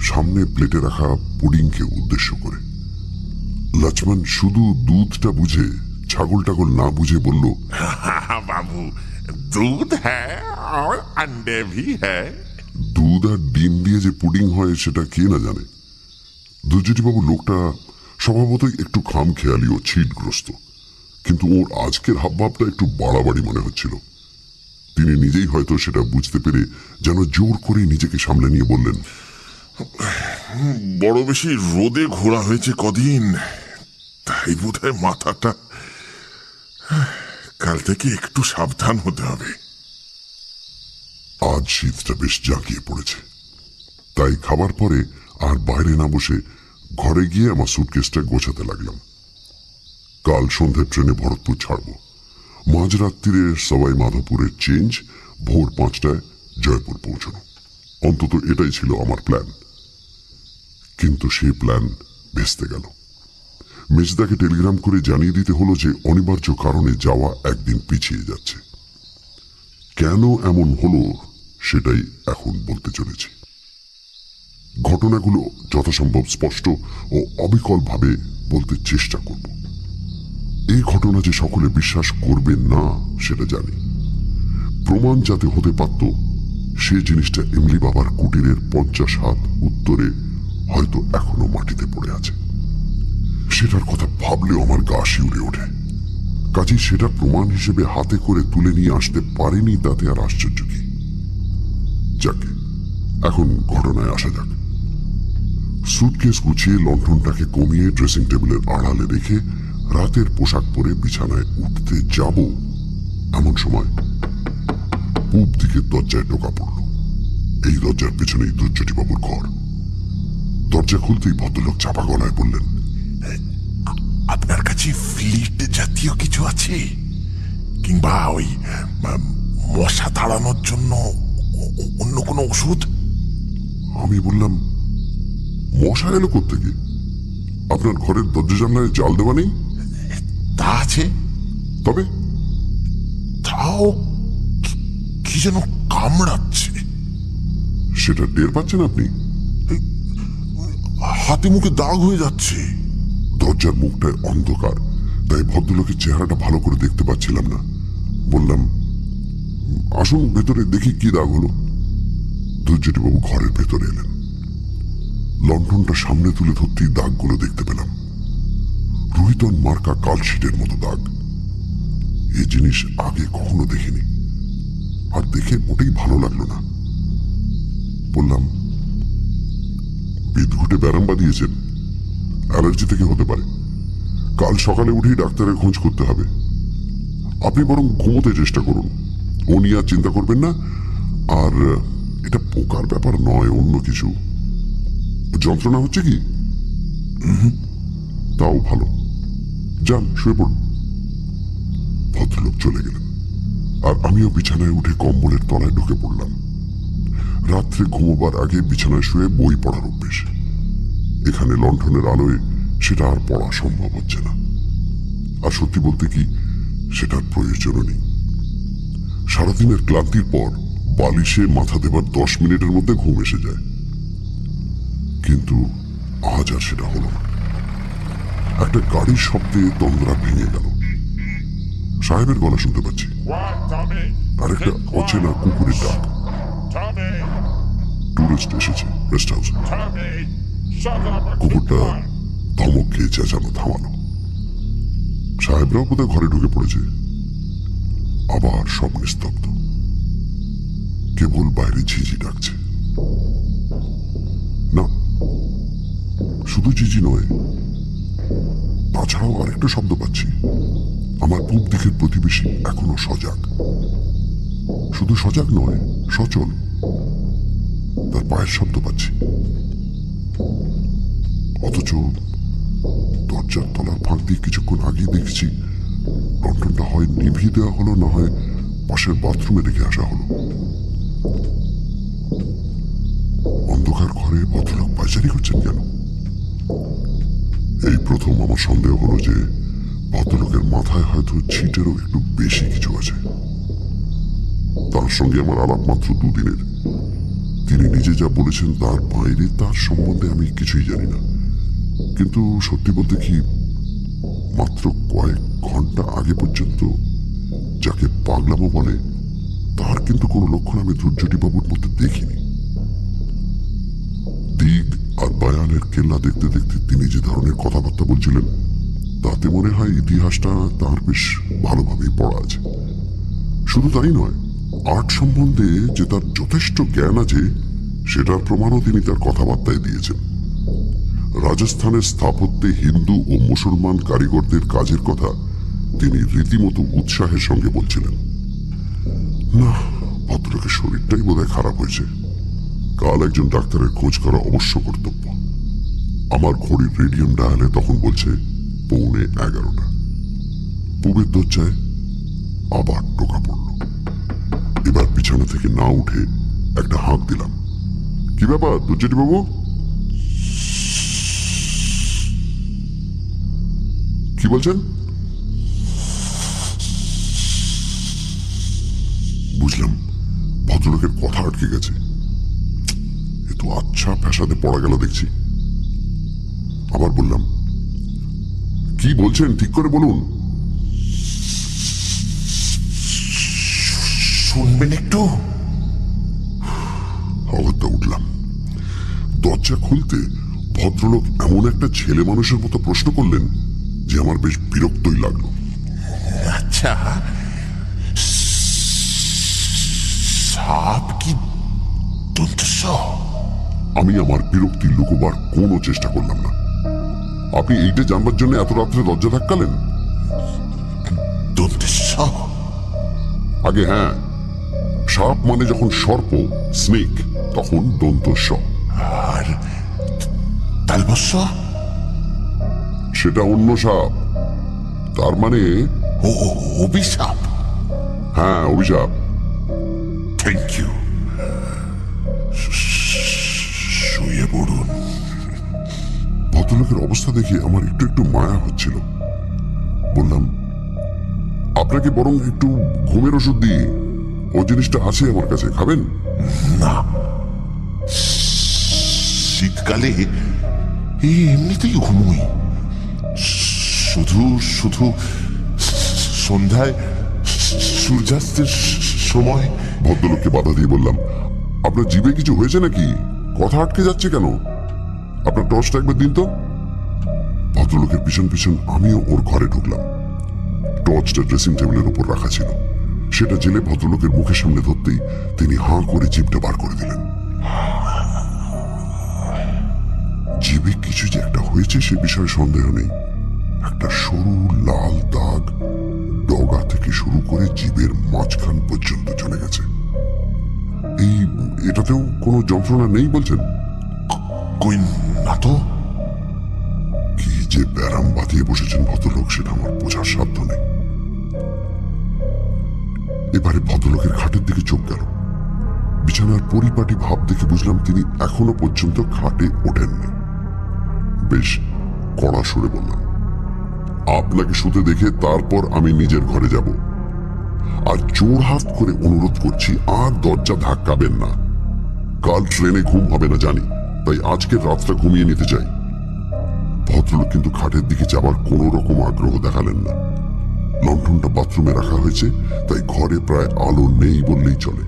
সামনে প্লেটে রাখা পুডিংকে উদ্দেশ্য করে। লক্ষ্মণ শুধু দুধটা বুঝে ছাগল টাগল না বুঝে বলল, বাবু, দুধ হ্যাঁ আর अंडे भी है। দুধ আর ডিম দিয়ে যে পুডিং হয় সেটা কে না জানে। দুর্যোটিবাবু লোকটা স্বভাবতই একটু খামখেয়ালি ও ছিটগ্রস্ত, কিন্তু ওর আজকের হাবভাবটা একটু বাড়াবাড়ি মনে হচ্ছিল। তিনি নিজেই হয়তো সেটা বুঝতে পেরে যেন জোর করে নিজেকে সামলে নিয়ে বললেন, বড় বেশি রোদে ঘোরা হয়েছে কদিন, তাই বোধহয় মাথাটা। কাল থেকে একটু সাবধান হতে হবে। আজ শীতটা বেশ জাঁকিয়ে পড়েছে, তাই খাবার পরে আর বাইরে না বসে ঘরে গিয়ে আমার সুটকেসটা গোছাতে লাগলাম। কাল সন্ধ্যের ট্রেনে ভরতপুর ছাড়ব। মাঝরাত্রিরে সবাই মাধবপুরের চেঞ্জ, ভোর 5টায় জয়পুর পৌঁছানো। অন্তত এটাই ছিল আমার প্ল্যান। কিন্তু সেই প্ল্যান ভেস্তে গেল। মেজদাকে টেলিগ্রাম করে জানিয়ে দিতে হলো যে অনিবার্য কারণে যাওয়া একদিন পিছিয়ে যাচ্ছে। কেন এমন হলো সেটাই এখন বলতে চলেছি। ঘটনাগুলো যথাসম্ভব স্পষ্ট ও অবিকলভাবে বলতে চেষ্টা করব। এই ঘটনা যে সকলে বিশ্বাস করবেন না সেটা জানি। প্রমাণ যাতে হতে পারত সে জিনিসটা এমলি বাবার কুটিরের 50 হাত উত্তরে হয়তো এখনো মাটিতে পড়ে আছে। সেটার কথা ভাবলেও আমার গা শিউরে ওঠে। কাজেই সেটা প্রমাণ হিসেবে হাতে করে তুলে নিয়ে আসতে পারেনি, তাতে আর আশ্চর্য কি? যাকে এখন ঘটনায় আসা যাক। সুটকেস গুছিয়ে লণ্ঠনটাকে কমিয়ে ড্রেসিং টেবিলের আড়ালে রেখে রাতের পোশাক পরে বিছানায় উঠতে যাব, এমন সময় পূব দিকে দরজায় টোকা পড়ল। এই দরজার পেছনেই দুর্জটি বাবুর ঘর। দরজা খুলতেই ভদ্রলোক চাপা গলায় বললেন, আপনার কাছে ফ্লিট জাতীয় কিছু আছে, কিংবা ওই মশা তাড়ানোর জন্য অন্য কোনো ওষুধ? আমি বললাম, মশা এলো কোত্থেকে? আপনার ঘরের দরজা জানলায় জাল দেওয়া নেই? তা আছে, তবে তাও কি যেন কামড়াচ্ছে। সেটা টের পাচ্ছেন আপনি? হাতে মুখে দাগ হয়ে যাচ্ছে। দরজার মুখটায় অন্ধকার, তাই ভদ্রলোকের চেহারাটা ভালো করে দেখতে পাচ্ছিলাম না। বললাম, আসুন ভেতরে দেখি কি দাগ হলো। দুর্জটিবাবু ঘরের ভেতরে এলেন। লণ্ঠনটা সামনে তুলে ধরতেই দাগগুলো দেখতে পেলাম। রুহিতন মার্কা কালশিটের মতো দাগ। এ জিনিস আগে কখনো দেখিনি, আর দেখে মোটেই ভালো লাগলো না। বললাম, বিদঘুটে ব্যারাম বাঁধিয়েছেন, অ্যালার্জি থেকে হতে পারে। কাল সকালে উঠেই ডাক্তারের খোঁজ করতে হবে। আপনি বরং ঘুমোতে চেষ্টা করুন, ও নিয়ে আর চিন্তা করবেন না। আর এটা পোকার ব্যাপার নয়, অন্য কিছু। যন্ত্রণা হচ্ছে কি? তাও ভালো, যান শুয়ে পড়ুন। ভদ্রলোক চলে গেলেন, আর আমিও বিছানায় উঠে কম্বলের তলায় ঢুকে পড়লাম। রাত্রে ঘুমোবার আগে বিছানায় শুয়ে বই পড়ার অভ্যেস। এখানে লণ্ঠনের আলোয় সেটা আর পড়া সম্ভব হচ্ছে না। আর সত্যি বলতে কি, সেটার প্রয়োজনও নেই। সারাদিনের ক্লান্তির পর বালিশে মাথা দেবার 10 মিনিটের মধ্যে ঘুম এসে যায়। কিন্তু আজ আর সেটা হলো না। একটা গাড়ির শব্দে তন্দ্রা ভেঙে গেল। সাহেবের গলা শুনতে পাচ্ছি, আর একটা অচেনা কুকুরের ডাক। টুরিস্ট এসেছে রেস্ট হাউস। কুকুরটা ধমক খেয়ে চেঁচানো থামালো। সাহেবরাও বোধহয় ঘরে ঢুকে পড়েছে। আবার সব নিস্তব্ধ, কেবল বাইরে ঝিঝি ডাকছে। না, শুধু ঝিঝি নয়, তাছাড়াও আরেকটা শব্দ পাচ্ছি। আমার পূব দিকের প্রতিবেশী এখনো সজাগ। শুধু সজাগ নয়, সচল। তার পায়ের শব্দ পাচ্ছি। অথচ দরজার তলার ফাঁক দিয়ে কিছুক্ষণ আগেই দেখছি লণ্ঠনটা হয় নিভিয়ে দেওয়া হলো, না হয় পাশের বাথরুমে রেখে আসা হলো। অন্ধকার ঘরে ভদ্রলোক পায়চারি করছেন কেন? এই প্রথম আমার সন্দেহ হলো যে ভদ্রলোকের মাথায় হয়তো ছিটেরও একটু বেশি কিছু আছে। তার সঙ্গে আমার আলাপ মাত্র 2 দিনের। তিনি নিজে যা বলেছেন তার বাইরে তার সম্বন্ধে আমি কিছুই জানি না। কিন্তু সত্যি বলতে কি, মাত্র কয়েক ঘন্টা আগে পর্যন্ত যাকে পাগলামো বলে তার কিন্তু কোনো লক্ষণ আমি দুর্জটিবাবুর মধ্যে দেখিনি। দিগ আর বায়ানের কেল্লা দেখতে দেখতে তিনি যে ধরনের কথাবার্তা বলছিলেন, তাতে মনে হয় ইতিহাসটা তার বেশ ভালোভাবেই পড়া আছে। শুধু তাই নয়, আর্ট সম্বন্ধে যে তার যথেষ্ট জ্ঞান আছে সেটার প্রমাণও তিনি তার কথাবার্তায় দিয়েছেন। রাজস্থানের স্থাপত্যে হিন্দু ও মুসলমান কারিগরদের কাজের কথা তিনি রীতিমতো উৎসাহের সঙ্গে বলছিলেন। না, ভদ্রলোকের শরীরটাই বোধহয় খারাপ হয়েছে। কাল একজন ডাক্তারের খোঁজ করা অবশ্য কর্তব্য। আমার ঘড়ির রেডিয়াম ডায়ালে তখন বলছে 11:15। পূবের দরজায় আবার টোকা পড়ল। এবার বিছানা থেকে না উঠে একটা হাঁক দিলাম। কি ব্যাপার দুর্জটি বাবু? কি বলছেন? বুঝলাম ভদ্রলোকের কথা আটকে গেছে। এ তো আচ্ছা ফ্যাসাদে পড়া গেল দেখছি। আবার বললাম, কি বলছেন ঠিক করে বলুন। শুনবেন একটু? অগত্যা উঠলাম। দরজা খুলতে ভদ্রলোক এমন একটা ছেলে মানুষের মতো প্রশ্ন করলেন যে আমার বেশ বিরক্তই লাগলো। আচ্ছা, সাপ কি দন্তস্ব? আমি আমার বিরক্তি লুকোবার কোনো চেষ্টা করলাম না। আপনি এইটা জানবার জন্য এত রাত্রে দরজা ধাক্কালেন? দন্তস্ব? আগে হ্যাঁ, সাপ মানে যখন সর্প, স্নেক, তখন দন্ত স। আর তালবস্য? সেটা অন্য সাপ। তার মানে ও অভিশাপ। হ্যাঁ, অভিশাপ। Thank you. শুয়ে পড়ুন। ভদ্রলোকের অবস্থা দেখে আমার একটু একটু মায়া হচ্ছিল। বললাম, আপনাকে বরং একটু ঘুমের ওষুধ দিই, ও জিনিসটা আছে আমার কাছে, খাবেন? না, শীতকালে এমনিতেই ঘুমোই। শুধু শুধু সন্ধ্যায় সূর্যাস্তের সময়। ভদ্রলোককে বাধা দিয়ে বললাম, আপনার জিভে কিছু হয়েছে নাকি? কথা আটকে যাচ্ছে কেন? আপনার টর্চটা একবার দিন তো। ভদ্রলোকের পিছন পিছন আমিও ওর ঘরে ঢুকলাম। টর্চটা ড্রেসিং টেবিলের উপর রাখা ছিল। সেটা জেলে ভদ্রলোকের মুখের সামনে ধরতেই তিনি হাঁ করে জিভটা বার করে দিলেন। জিভে কিছু যে একটা হয়েছে সে বিষয়ে সন্দেহ নেই। একটা সরু লাল দাগ ডগা থেকে শুরু করে জিভের মাঝখান পর্যন্ত চলে গেছে। এটাতেও কোনো যন্ত্রণা নেই বলছেন? কই না তো। কি যে ব্যারাম বাঁধিয়ে বসেছেন ভদ্রলোক, সেটা আমার বোঝার সাধ্য নেই। এবারে ভদ্রলোকের খাটের দিকে চোখ গেল। বিছানার পরিপাটি ভাব দেখে বুঝলাম তিনি এখনো পর্যন্ত খাটে ওঠেননি। বেশ কড়া সুরে বললাম, আপনাকে শুতে দেখে তারপর আমি নিজের ঘরে যাব। আর জোড়হাত করে অনুরোধ করছি, আর দরজা ধাক্কাবেন না। কাল ট্রেনে ঘুম হবে না জানি, তাই আজকের রাতটা ঘুমিয়ে নিতে চাই। ভদ্রলোক কিন্তু খাটের দিকে যাবার কোনো রকম আগ্রহ দেখালেন না। লণ্ঠনটা বাথরুমে রাখা হয়েছে, তাই ঘরে প্রায় আলো নেই বললেই চলে।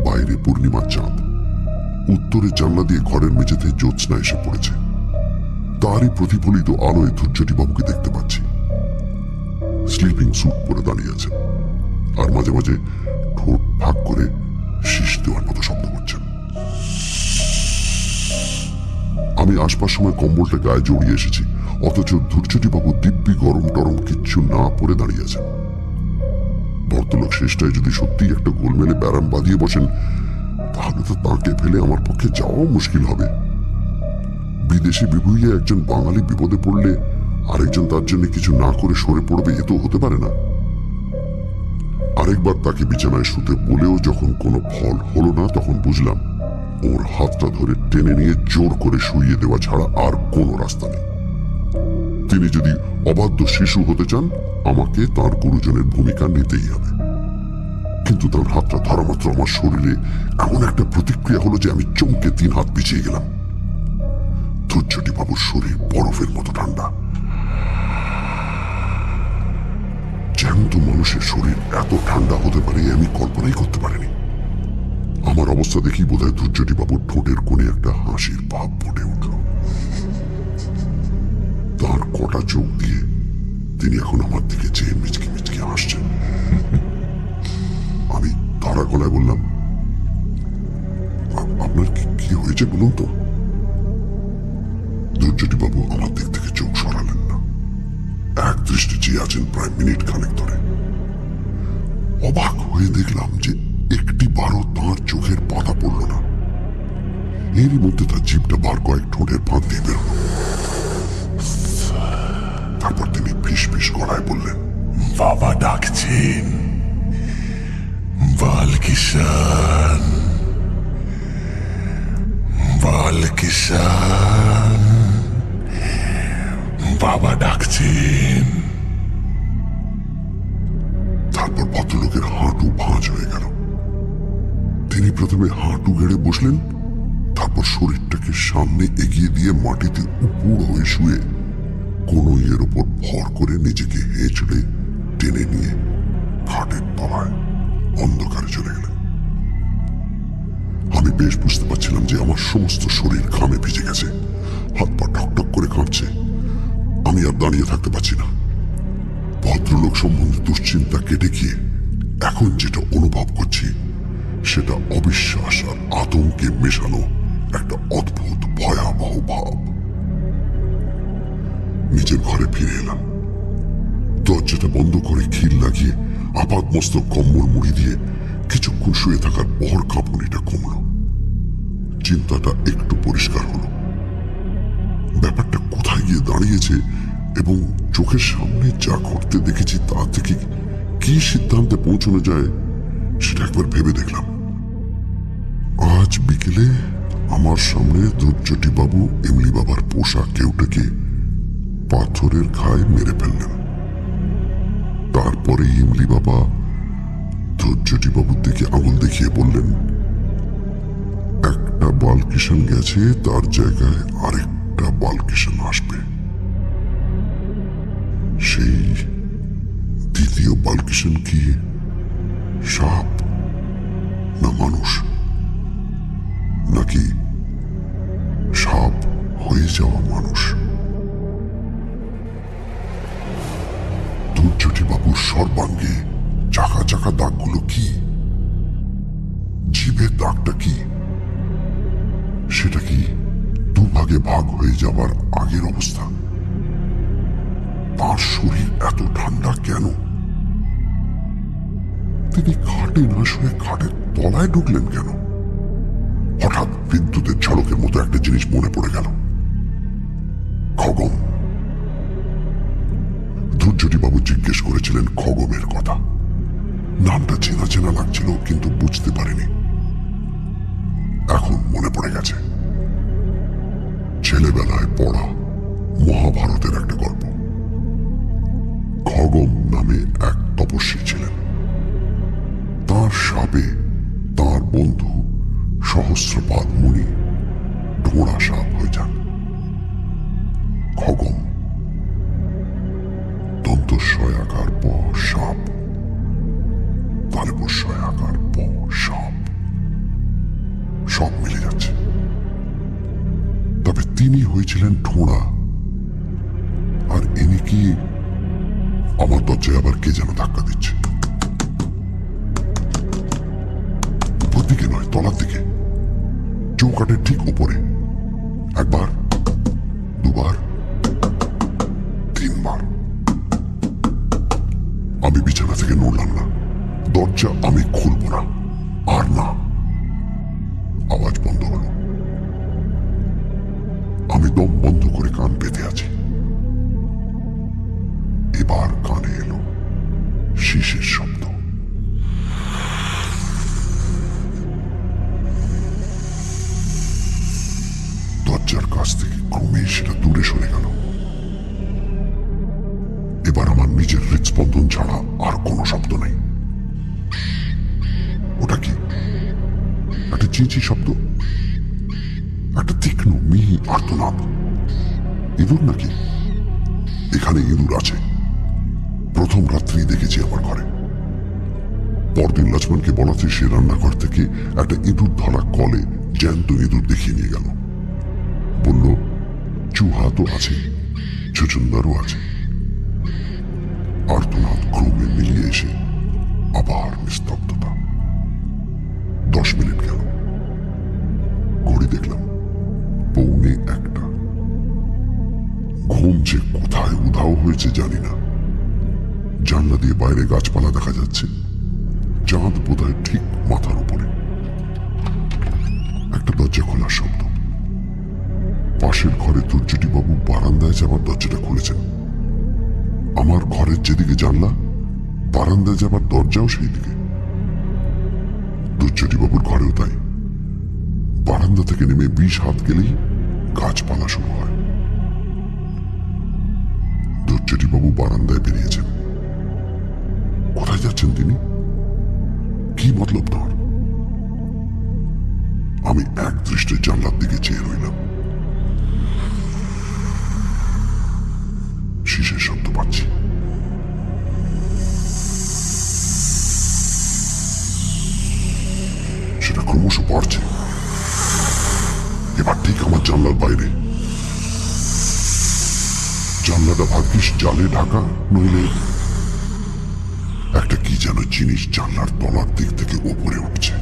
বাইরে পূর্ণিমার চাঁদ। উত্তরের জানলা দিয়ে ঘরের মেঝেতে জ্যোৎস্না এসে পড়েছে। তারই প্রতিফলিত আলোয় ধূর্যটি বাবুকে দেখতে পাচ্ছি। স্লিপিং স্যুট পরে দাঁড়িয়ে আছেন, আর মাঝে মাঝে ঠোঁট ভাগ করে শীষ দেওয়ার মতো শব্দ করছেন। আমি আসবার সময় কম্বলটা গায়ে জড়িয়ে এসেছি, অথচ ধূর্যটি বাবু দিব্যি গরম টরম কিচ্ছু না পরে দাঁড়িয়ে আছেন। ভদ্রলোক শেষটায় যদি সত্যিই একটা গোলমেলে ব্যারাম বাঁধিয়ে বসেন, তাহলে তো তাঁকে ফেলে আমার পক্ষে যাওয়াও মুশকিল হবে। বিদেশি বিভুইয়ে একজন বাঙালি বিপদে পড়লে আরেকজন তার জন্য কিছু না করে সরে পড়বে, এ তো হতে পারে না। আরেকবার তাকে বিছানায় শুতে বলেও যখন কোনো ফল হলো না, তখন বুঝলাম ওর হাতটা ধরে টেনে নিয়ে জোর করে শুইয়ে দেওয়া ছাড়া আর কোনো রাস্তা নেই। তিনি যদি অবাধ্য শিশু হতে চান, আমাকে তার গুরুজনের ভূমিকা নিতেই হবে। কিন্তু তার হাতটা ধরা মাত্র আমার শরীরে এমন একটা প্রতিক্রিয়া হলো যে আমি চমকে 3 হাত পিছিয়ে গেলাম। ধূর্যটি বাবুর শরীর বরফের মতো ঠান্ডা। জ্যান্ত মানুষের শরীর এত ঠান্ডা হতে পারে আমি কল্পনাই করতে পারিনি। আমার অবস্থা দেখি বোধহয় ধূর্যটি বাবুর ঠোঁটের কোণে একটা হাসির ভাব ফুটে উঠল। তার কটা চোখ দিয়ে তিনি এখন আমার দিকে চেয়ে মিচকি মিচকি হাসছেন। আমি তাড়া গলায় বললাম, আপনার কি হয়েছে বলুন তো? ধূর্যটি বাবু আমার দিক থেকে চোখ সরালেন না। এক দৃষ্টি চেয়ে আছেন প্রায় মিনিট খানেক ধরে। অবাক হয়ে দেখলাম যে একটি বারও তাঁর চোখের পাতা পড়ল না। এরই মধ্যে তার জিভটা বার কয়েক ঠোঁটের ফাঁক দিয়ে বেরোল। তারপর তিনি ফিস ফিস গলায় বললেন, বাবা ডাকছেন, বালকিষান, বালকিষান, বাবা ডাকছেন। তারপর ভদ্রলোকের হাঁটু ভাঁজ হয়ে গেল। তিনি প্রথমে হাঁটু গেড়ে বসলেন, তারপর শরীরটাকে সামনে এগিয়ে দিয়ে মাটিতে উপুড় হয়ে শুয়ে কনুইয়ের ওপর ভর করে নিজেকে হেঁচড়ে টেনে নিয়ে খাটের তলায় অন্ধকারে চলে গেলেন। আমি বেশ বুঝতে পারছিলাম যে আমার সমস্ত শরীর ঘামে ভিজে গেছে, হাত পা ঠকঠক করে কাঁপছে। আমি আর দাঁড়িয়ে থাকতে পারছি না। ভদ্রলোক সম্বন্ধে দুশ্চিন্তা কেটে গিয়ে এখন যেটা অনুভব করছি সেটা অবিশ্বাস আর আতঙ্কে মেশানো একটা অদ্ভুত ভয়াবহ ভাব। নিজের ঘরে ফিরে এলাম। দরজাটা বন্ধ করে খিল লাগিয়ে আপাতমস্তক কম্বল মুড়ি দিয়ে কিছুক্ষণ শুয়ে থাকার পর কাঁপুনিটা কমল, চিন্তাটা একটু পরিষ্কার হলো। ব্যাপারটা কোথায় গিয়ে দাঁড়িয়েছে এবং চোখের সামনে যা ঘটতে দেখেছি তা থেকে কি সিদ্ধান্তে পৌঁছানো যায় সেটা একবার ভেবে দেখলাম। আজ বিকেলে আমার সামনে ধৈর্যটি বাবু এমলি বাবার পোষা কেউটাকে পাথরের ঘায়ে মেরে ফেললেন। তারপরে ইমলি বাবা ধৈর্যটি বাবুর দিকে আঙুল দেখিয়ে বললেন, একটা বালকিষাণ গেছে, তার জায়গায় আরেকটা বালকিষাণ আসবে। সেই দ্বিতীয় বালকিষাণ কি সাপ না মানুষ, নাকি সাপ হয়ে যাওয়া মানুষ? ধৈর্যটি বাবুর সর্বাঙ্গে চাকা চাকা দাগগুলো কি? জিভের দাগটা কি? সেটা কি দুভাগে ভাগ হয়ে যাবার আগের অবস্থা? তার শরীর এত ঠান্ডা কেন? তিনি খাটে না শুয়ে খাটের তলায় ঢুকলেন কেন? হঠাৎ বিদ্যুতের ঝলকের মতো একটা জিনিস মনে পড়ে গেল, খগম। ধৈর্যটি বাবু জিজ্ঞেস করেছিলেন খগমের কথা। নামটা চেনা চেনা লাগছিল, কিন্তু বুঝতে পারিনি। এখন মনে পড়ে গেছে, ছেলেবেলায় পড়া মহাভারতের একটা গল্প। খগম নামে এক তপস্বী ছিলেন। তার সাপে তার বন্ধু সহস্রপাদ মুনি ঢোড়া সাপ হয়ে যান। খগম দন্তস্বয়াকার প সাপ, তালবস্বয়াকার প সাপ, সব মিলে যাচ্ছে। তবে তিনি হয়েছিলেন ঢোড়া, আর ইনি কি? আমার দরজায় আবার কে যেন ধাক্কা দিচ্ছে। উপর দিকে নয়, তলার দিকে, চৌকাটের ঠিক উপরে। একবার, দুবার, তিনবার। আমি বিছানা থেকে নড়লাম না। দরজা আমি খুলব না, আর না। আওয়াজ বন্ধ হলো। আমি দম বন্ধ করে কান পেতে আছি। এবার কানে এলো শীষের শব্দ। দরজার কাছ থেকে ক্রমে সেটা দূরে সরে গেল। এবার আমার নিজের হৃদস্পন্দন ছাড়া আর কোনো শব্দ নেই। ওটা কি? একটা চিঁচি শব্দ, একটা তীক্ষ্ণ মিহি আর্তনাদ। ইঁদুর নাকি? এখানে ইঁদুর আছে। প্রথম রাত্রি দেখেছি আমার ঘরে। পরদিন লক্ষ্মণকে বলাতে সে রান্নাঘর থেকে একটা ইঁদুর ধরা কলে জ্যান্ত ইঁদুর দেখিয়ে নিয়ে গেল। বলল, চুহা তো আছে, ছুচুন্দারও আছে। আর্তনাদ ক্রমে মিলিয়ে এসে আবার নিস্তব্ধতা। 10 মিনিট গেল। ঘড়ি দেখলাম 1:45। ঘুম যে কোথায় উধাও হয়েছে জানি না। জানলা দিয়ে বাইরে গাছপালা দেখা যাচ্ছে। চাঁদ বোধহয় ঠিক মাথার উপরে। একটা দরজা খোলার শব্দ। পাশের ঘরে ধৈর্যটি বাবু বারান্দায় যাবার দরজাটা খুলেছেন। আমার ঘরের যেদিকে জানলা, বারান্দায় যাবার দরজাও সেই দিকে। ধৈর্যটি বাবুর ঘরেও তাই। বারান্দা থেকে নেমে 20 হাত গেলেই গাছপালা শুরু হয়। ধৈর্যটি বাবু বারান্দায় বেরিয়েছেন। কোথায় যাচ্ছেন তিনি? কি মতলব তাঁর? আমি এক দৃষ্টে জানলার দিকে চেয়ে রইলাম। শীষের শব্দ পাচ্ছি। সেটা ক্রমশ বাড়ছে। এবার ঠিক আমার জানলার বাইরে। জানলাটা ভাগ্যিস জালে ঢাকা, নইলে একটা কি যেন জিনিস জানলার তলার দিক থেকে উপরে উঠছে।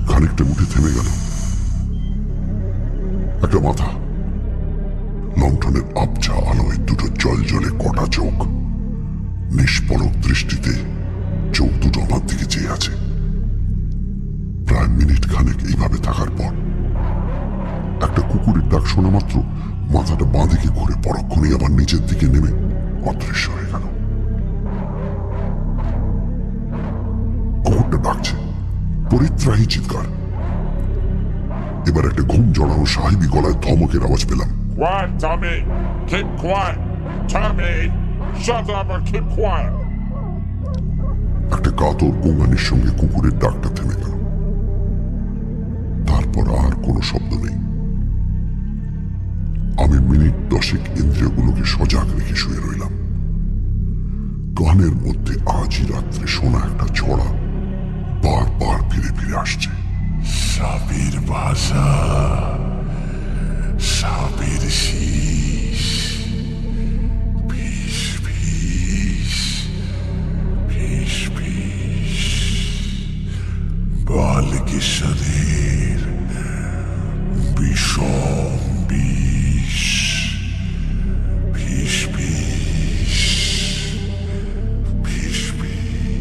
খানিকটা উঠে থেমে গেল। একটা মাথা, লণ্ঠনের আবছা আলোয় দুটো জলজলে কটা চোখ, নিষ্পলক দৃষ্টিতে চোখ দুটো আমার দিকে চেয়ে আছে। প্রায় মিনিট খানেক এইভাবে থাকার পর একটা কুকুরের ডাক শোনা মাত্র মাথাটা বাঁদিকে ঘুরে পরক্ষণেই আবার নিচের দিকে নেমে অদৃশ্য হয়ে গেল। কুকুরটা ডাকছে, পরিত্রাহী চিৎকার। এবার একটা ঘুম জড়ানো সাহেবী গলায় ধমকের আওয়াজ পেলাম। Quiet, Tommy! Keep quiet! Tommy! Shut up and keep quiet! একটা কাতর গোঙানির সঙ্গে কুকুরের ডাকটা থেমে গেল। তারপর আর কোনো শব্দ নেই। আমি মিনিট 10 ইন্দ্রিয়গুলোকে সজাগ রেখে শুয়ে রইলাম। কানের মধ্যে আজই রাত্রে শোনা একটা ছড়া বারবার ফিরে ফিরে আসছে। সাপের ভাষা, সাপের শীষ, ফিস ফিস, ফিস ফিস, বালকেশ্বরের বিষম বিষ, ফিস ফিস, ফিস ফিস,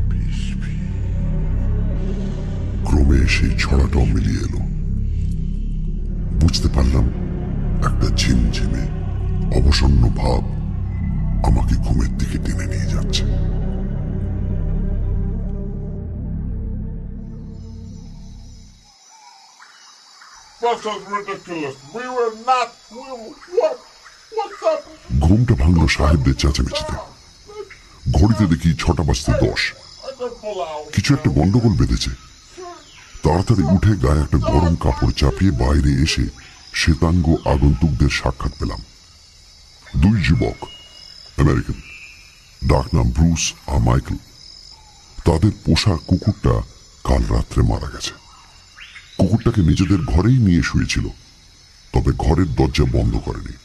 ফিস ফিস। ক্রমে সেই ছড়াটাও মিলিয়ে এলো। বুঝতে পারলাম একটা ঝিমঝিমে অবসন্ন ভাব আমাকে ঘুমের দিকে টেনে নিয়ে যাচ্ছে। This is ridiculous. We were not. What's up? ঘুমটা ভাঙল সাহেবদের চেঁচামেচিতে। ঘড়িতে দেখি 6টা বাজতে 10। I can pull out. কিছু একটা গন্ডগোল বেঁধেছে। তাড়াতাড়ি উঠে গায়ে একটা গরম কাপড় চাপিয়ে বাইরে এসে শ্বেতাঙ্গ আগন্তুকদের সাক্ষাৎ পেলাম। 2 যুবক, আমেরিকান, ডাকনাম ব্রুস আর মাইকেল। তাদের পোষা কুকুরটা কাল রাত্রে মারা গেছে। কুকুরটাকে নিজেদের ঘরেই নিয়ে শুয়েছিল, তবে ঘরের দরজা বন্ধ করেনি।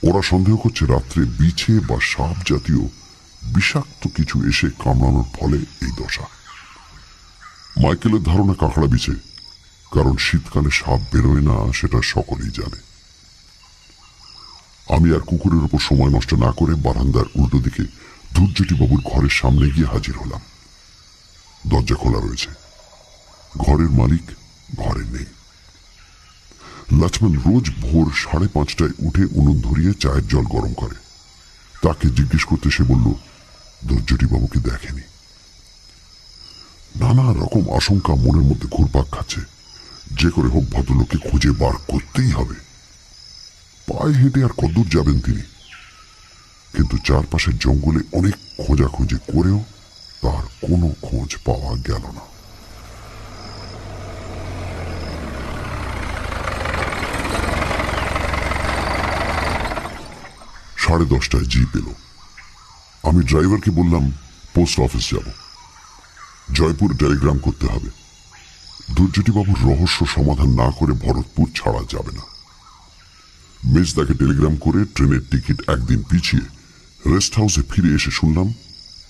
ওরা সন্দেহ করছে রাত্রে বিছে বা সাপ জাতীয় বিষাক্ত কিছু এসে কামড়ানোর ফলে এই দশা। মাইকেলের ধারণা কাঁকড়া বিছে, কারণ শীতকালে সাপ বেরোয় না সেটা সকলেই জানে। আমি আর কুকুরের উপর সময় নষ্ট না করে বারান্দার উল্টো দিকে ধূর্যটি বাবুর ঘরের সামনে গিয়ে হাজির হলাম। দরজা খোলা রয়েছে। ঘরের মালিক ঘরে নেই। লক্ষ্মণ রোজ ভোর 5:30টায় উঠে উনুন ধরিয়ে চায়ের জল গরম করে। তাকে জিজ্ঞেস করতে সে বলল ধৈর্যটি বাবুকে দেখেনি। নানা রকম আশঙ্কা মনের মধ্যে ঘুরপাক খাচ্ছে। যে করে হোক ভদ্রলোককে খুঁজে বার করতেই হবে। পায়ে হেঁটে আর কদ্দূর যাবেন তিনি? কিন্তু চারপাশের জঙ্গলে অনেক খোঁজাখুঁজি করেও তার কোনো খোঁজ পাওয়া গেল না। সাড়ে 10টায় জিপ এলো। আমি ড্রাইভারকে বললাম পোস্ট অফিস যাব, জয়পুর টেলিগ্রাম করতে হবে। দুর্যোটিবাবুর রহস্য সমাধান না করে ভরতপুর ছাড়া যাবে না। মেজদাকে টেলিগ্রাম করে ট্রেনের টিকিট একদিন পিছিয়ে রেস্ট হাউসে ফিরে এসে শুনলাম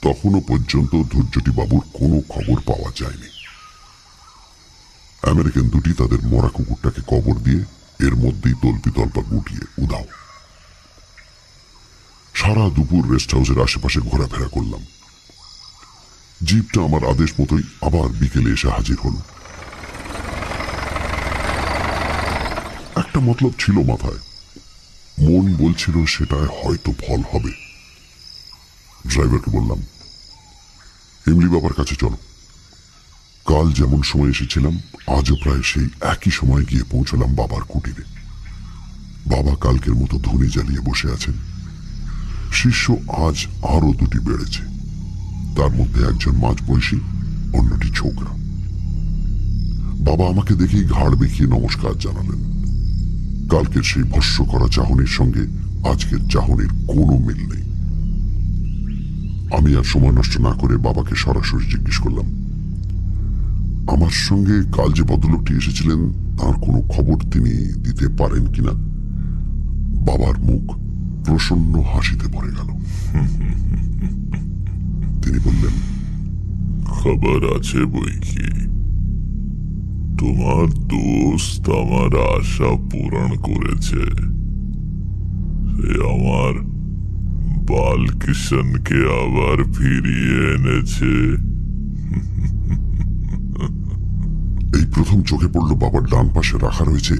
তখনও পর্যন্ত ধৈর্যটিবাবুর কোনো খবর পাওয়া যায়নি। আমেরিকান দুটি তাদের মরা কুকুরটাকে কবর দিয়ে এর মধ্যেই তল্পিতল্পা গুটিয়ে উধাও। সারা দুপুর রেস্ট হাউসের আশেপাশে ঘোরাফেরা করলাম। জিপটা আমার আদেশ মতোই আবার বিকেলে এসে হাজির হল। একটা মতলব ছিল মাথায়, মন বলছিল সেটায় হয়তো ফল হবে। ড্রাইভারকে বললাম ইমলি বাবার কাছে চলো। কাল যেমন সময় এসেছিলাম আজও প্রায় সেই একই সময় গিয়ে পৌঁছলাম বাবার কুটিরে। বাবা কালকের মতো ধুনি জ্বালিয়ে বসে আছেন। শিষ্য আজ আরো দুটি বেড়েছে, তার মধ্যে একজন মাঝবয়সী, অন্যটি ছোকরা। বাবা আমাকে দেখেই ঘাড় বেঁকিয়ে নমস্কার জানালেন। কালকের সেই ভস্য করা চাহনির সঙ্গে আজকের চাহনির কোনো মিল নেই। আমি আর সময় নষ্ট না করে বাবাকে সরাসরি জিজ্ঞেস করলাম আমার সঙ্গে কাল যে ভদ্রলোকটি এসেছিলেন তার কোনো খবর তিনি দিতে পারেন কিনা। বাবার মুখ প্রসন্ন হাসিতে ভরে গেল। তিনি বললেন খবর আছে বই কি, তোমার দোস্ত আমার আশা পূরণ করেছে। সে আমার বালকিশনকে আবার ফিরিয়ে এনেছে। এই প্রথম চোখে পড়ল বাবার ডান পাশে রাখা রয়েছে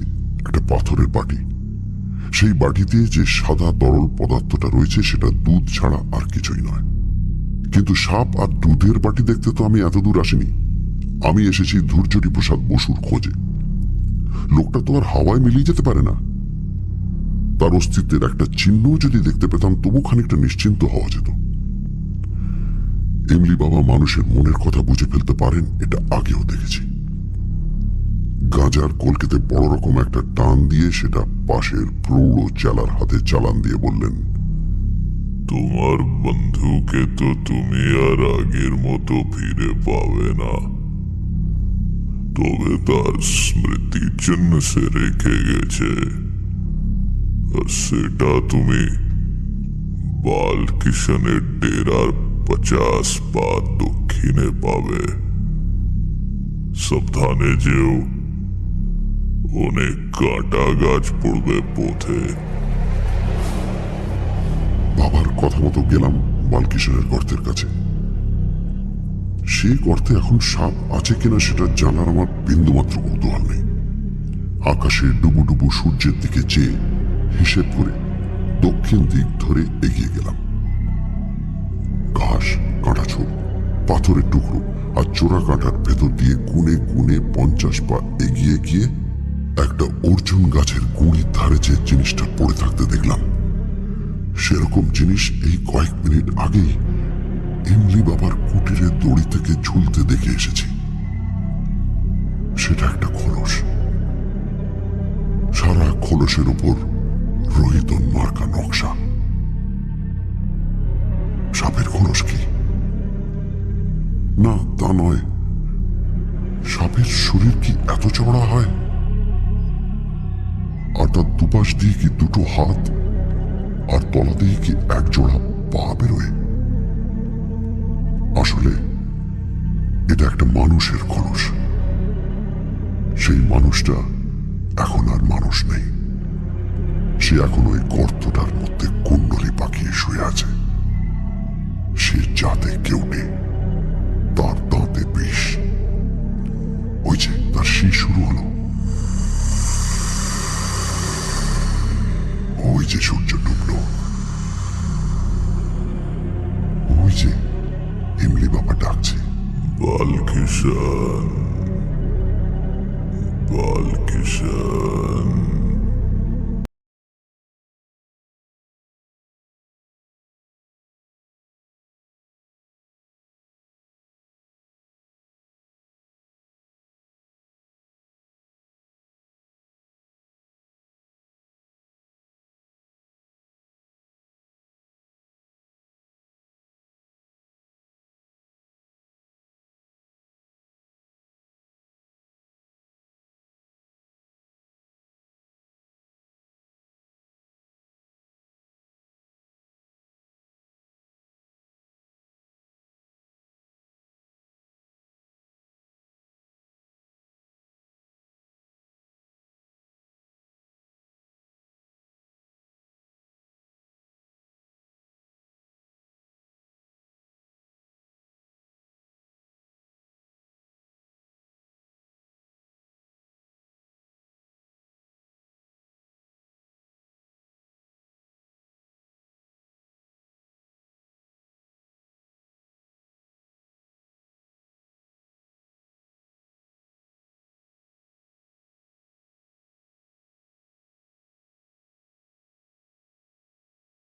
একটা পাথরের বাটি। সেই বাটিতে যে সাদা তরল পদার্থটা রয়েছে সেটা দুধ ছাড়া আর কিছুই নয়। কিন্তু সাপ আর দুধের বাটি দেখতে তো আমি এত দূর আসিনি। আমি এসেছি ধূর্যটি প্রসাদ বসুর খোঁজে। লোকটা তো আর হাওয়ায় মিলিয়ে যেতে পারে না। তার অস্তিত্বের একটা চিহ্ন যদি দেখতে পেতাম তবু খানিকটা নিশ্চিন্ত হওয়া যেত। এমলি বাবা মানুষের মনের কথা বুঝে ফেলতে পারেন, এটা আগেও দেখেছি। গাঁজার কলকেতে বড় রকম একটা টান দিয়ে সেটা পাশের প্রৌঢ় চেলার হাতে চালান দিয়ে বললেন, তোমার বন্ধুকে তো তুমি আর আগের মতো ফিরে পাবে না, তবে তার স্মৃতির জন্য সে রেখে গেছে, আর সেটা তুমি বালকিশনের ডেরার 50 পা দক্ষিণে পাবে। সাবধানে যেও, অনেক কাঁটা গাছ পড়বে পথে। বাবার কথা মতো গেলাম বালকিশনের গর্তের কাছে। সেই গর্তে এখন সাপ আছে কিনা সেটা জানার আমার বিন্দুমাত্র কৌতূহল নেই। আকাশে ডুবু ডুবু সূর্যের দিকে চেয়ে হিসেব করে দক্ষিণ দিক ধরে এগিয়ে গেলাম। ঘাস, কাঁটাছোপ, পাথরের টুকরো আর চোরা কাঁটার ভেতর দিয়ে গুনে গুনে 50 পা এগিয়ে গিয়ে একটা অর্জুন গাছের গুঁড়ির ধারে যে জিনিসটা পড়ে থাকতে দেখলাম, সেরকম জিনিস এই কয়েক মিনিট আগেই ইমলি বাবার কুটিরের দড়ি থেকে ঝুলতে দেখে এসেছি। সেটা একটা খোলস। সারা খোলসের উপর রোহিতন মার্কা নকশা। সাপের খোলস কি? না, তা নয়। সাপের শরীর কি এত চওড়া হয়? আর তার দুপাশ দিয়ে কি দুটো হাত, আর তলা দিয়ে কি এক জোড়া পা বেরোয়? আসলে এটা একটা মানুষের খোলস। সেই মানুষটা এখন আর মানুষ নেই। সে এখন ওই গর্তটার মধ্যে কুণ্ডলি পাকিয়ে শুয়ে আছে। সে যাতে কেউ নেই, তার দাঁতে বিষ। ওই যে তার শি শুরু হলো। ওই যে সূর্য ডুবলো। ওই যে ইমলি বাবা ডাকছে, বালকিশন, বালকিশন।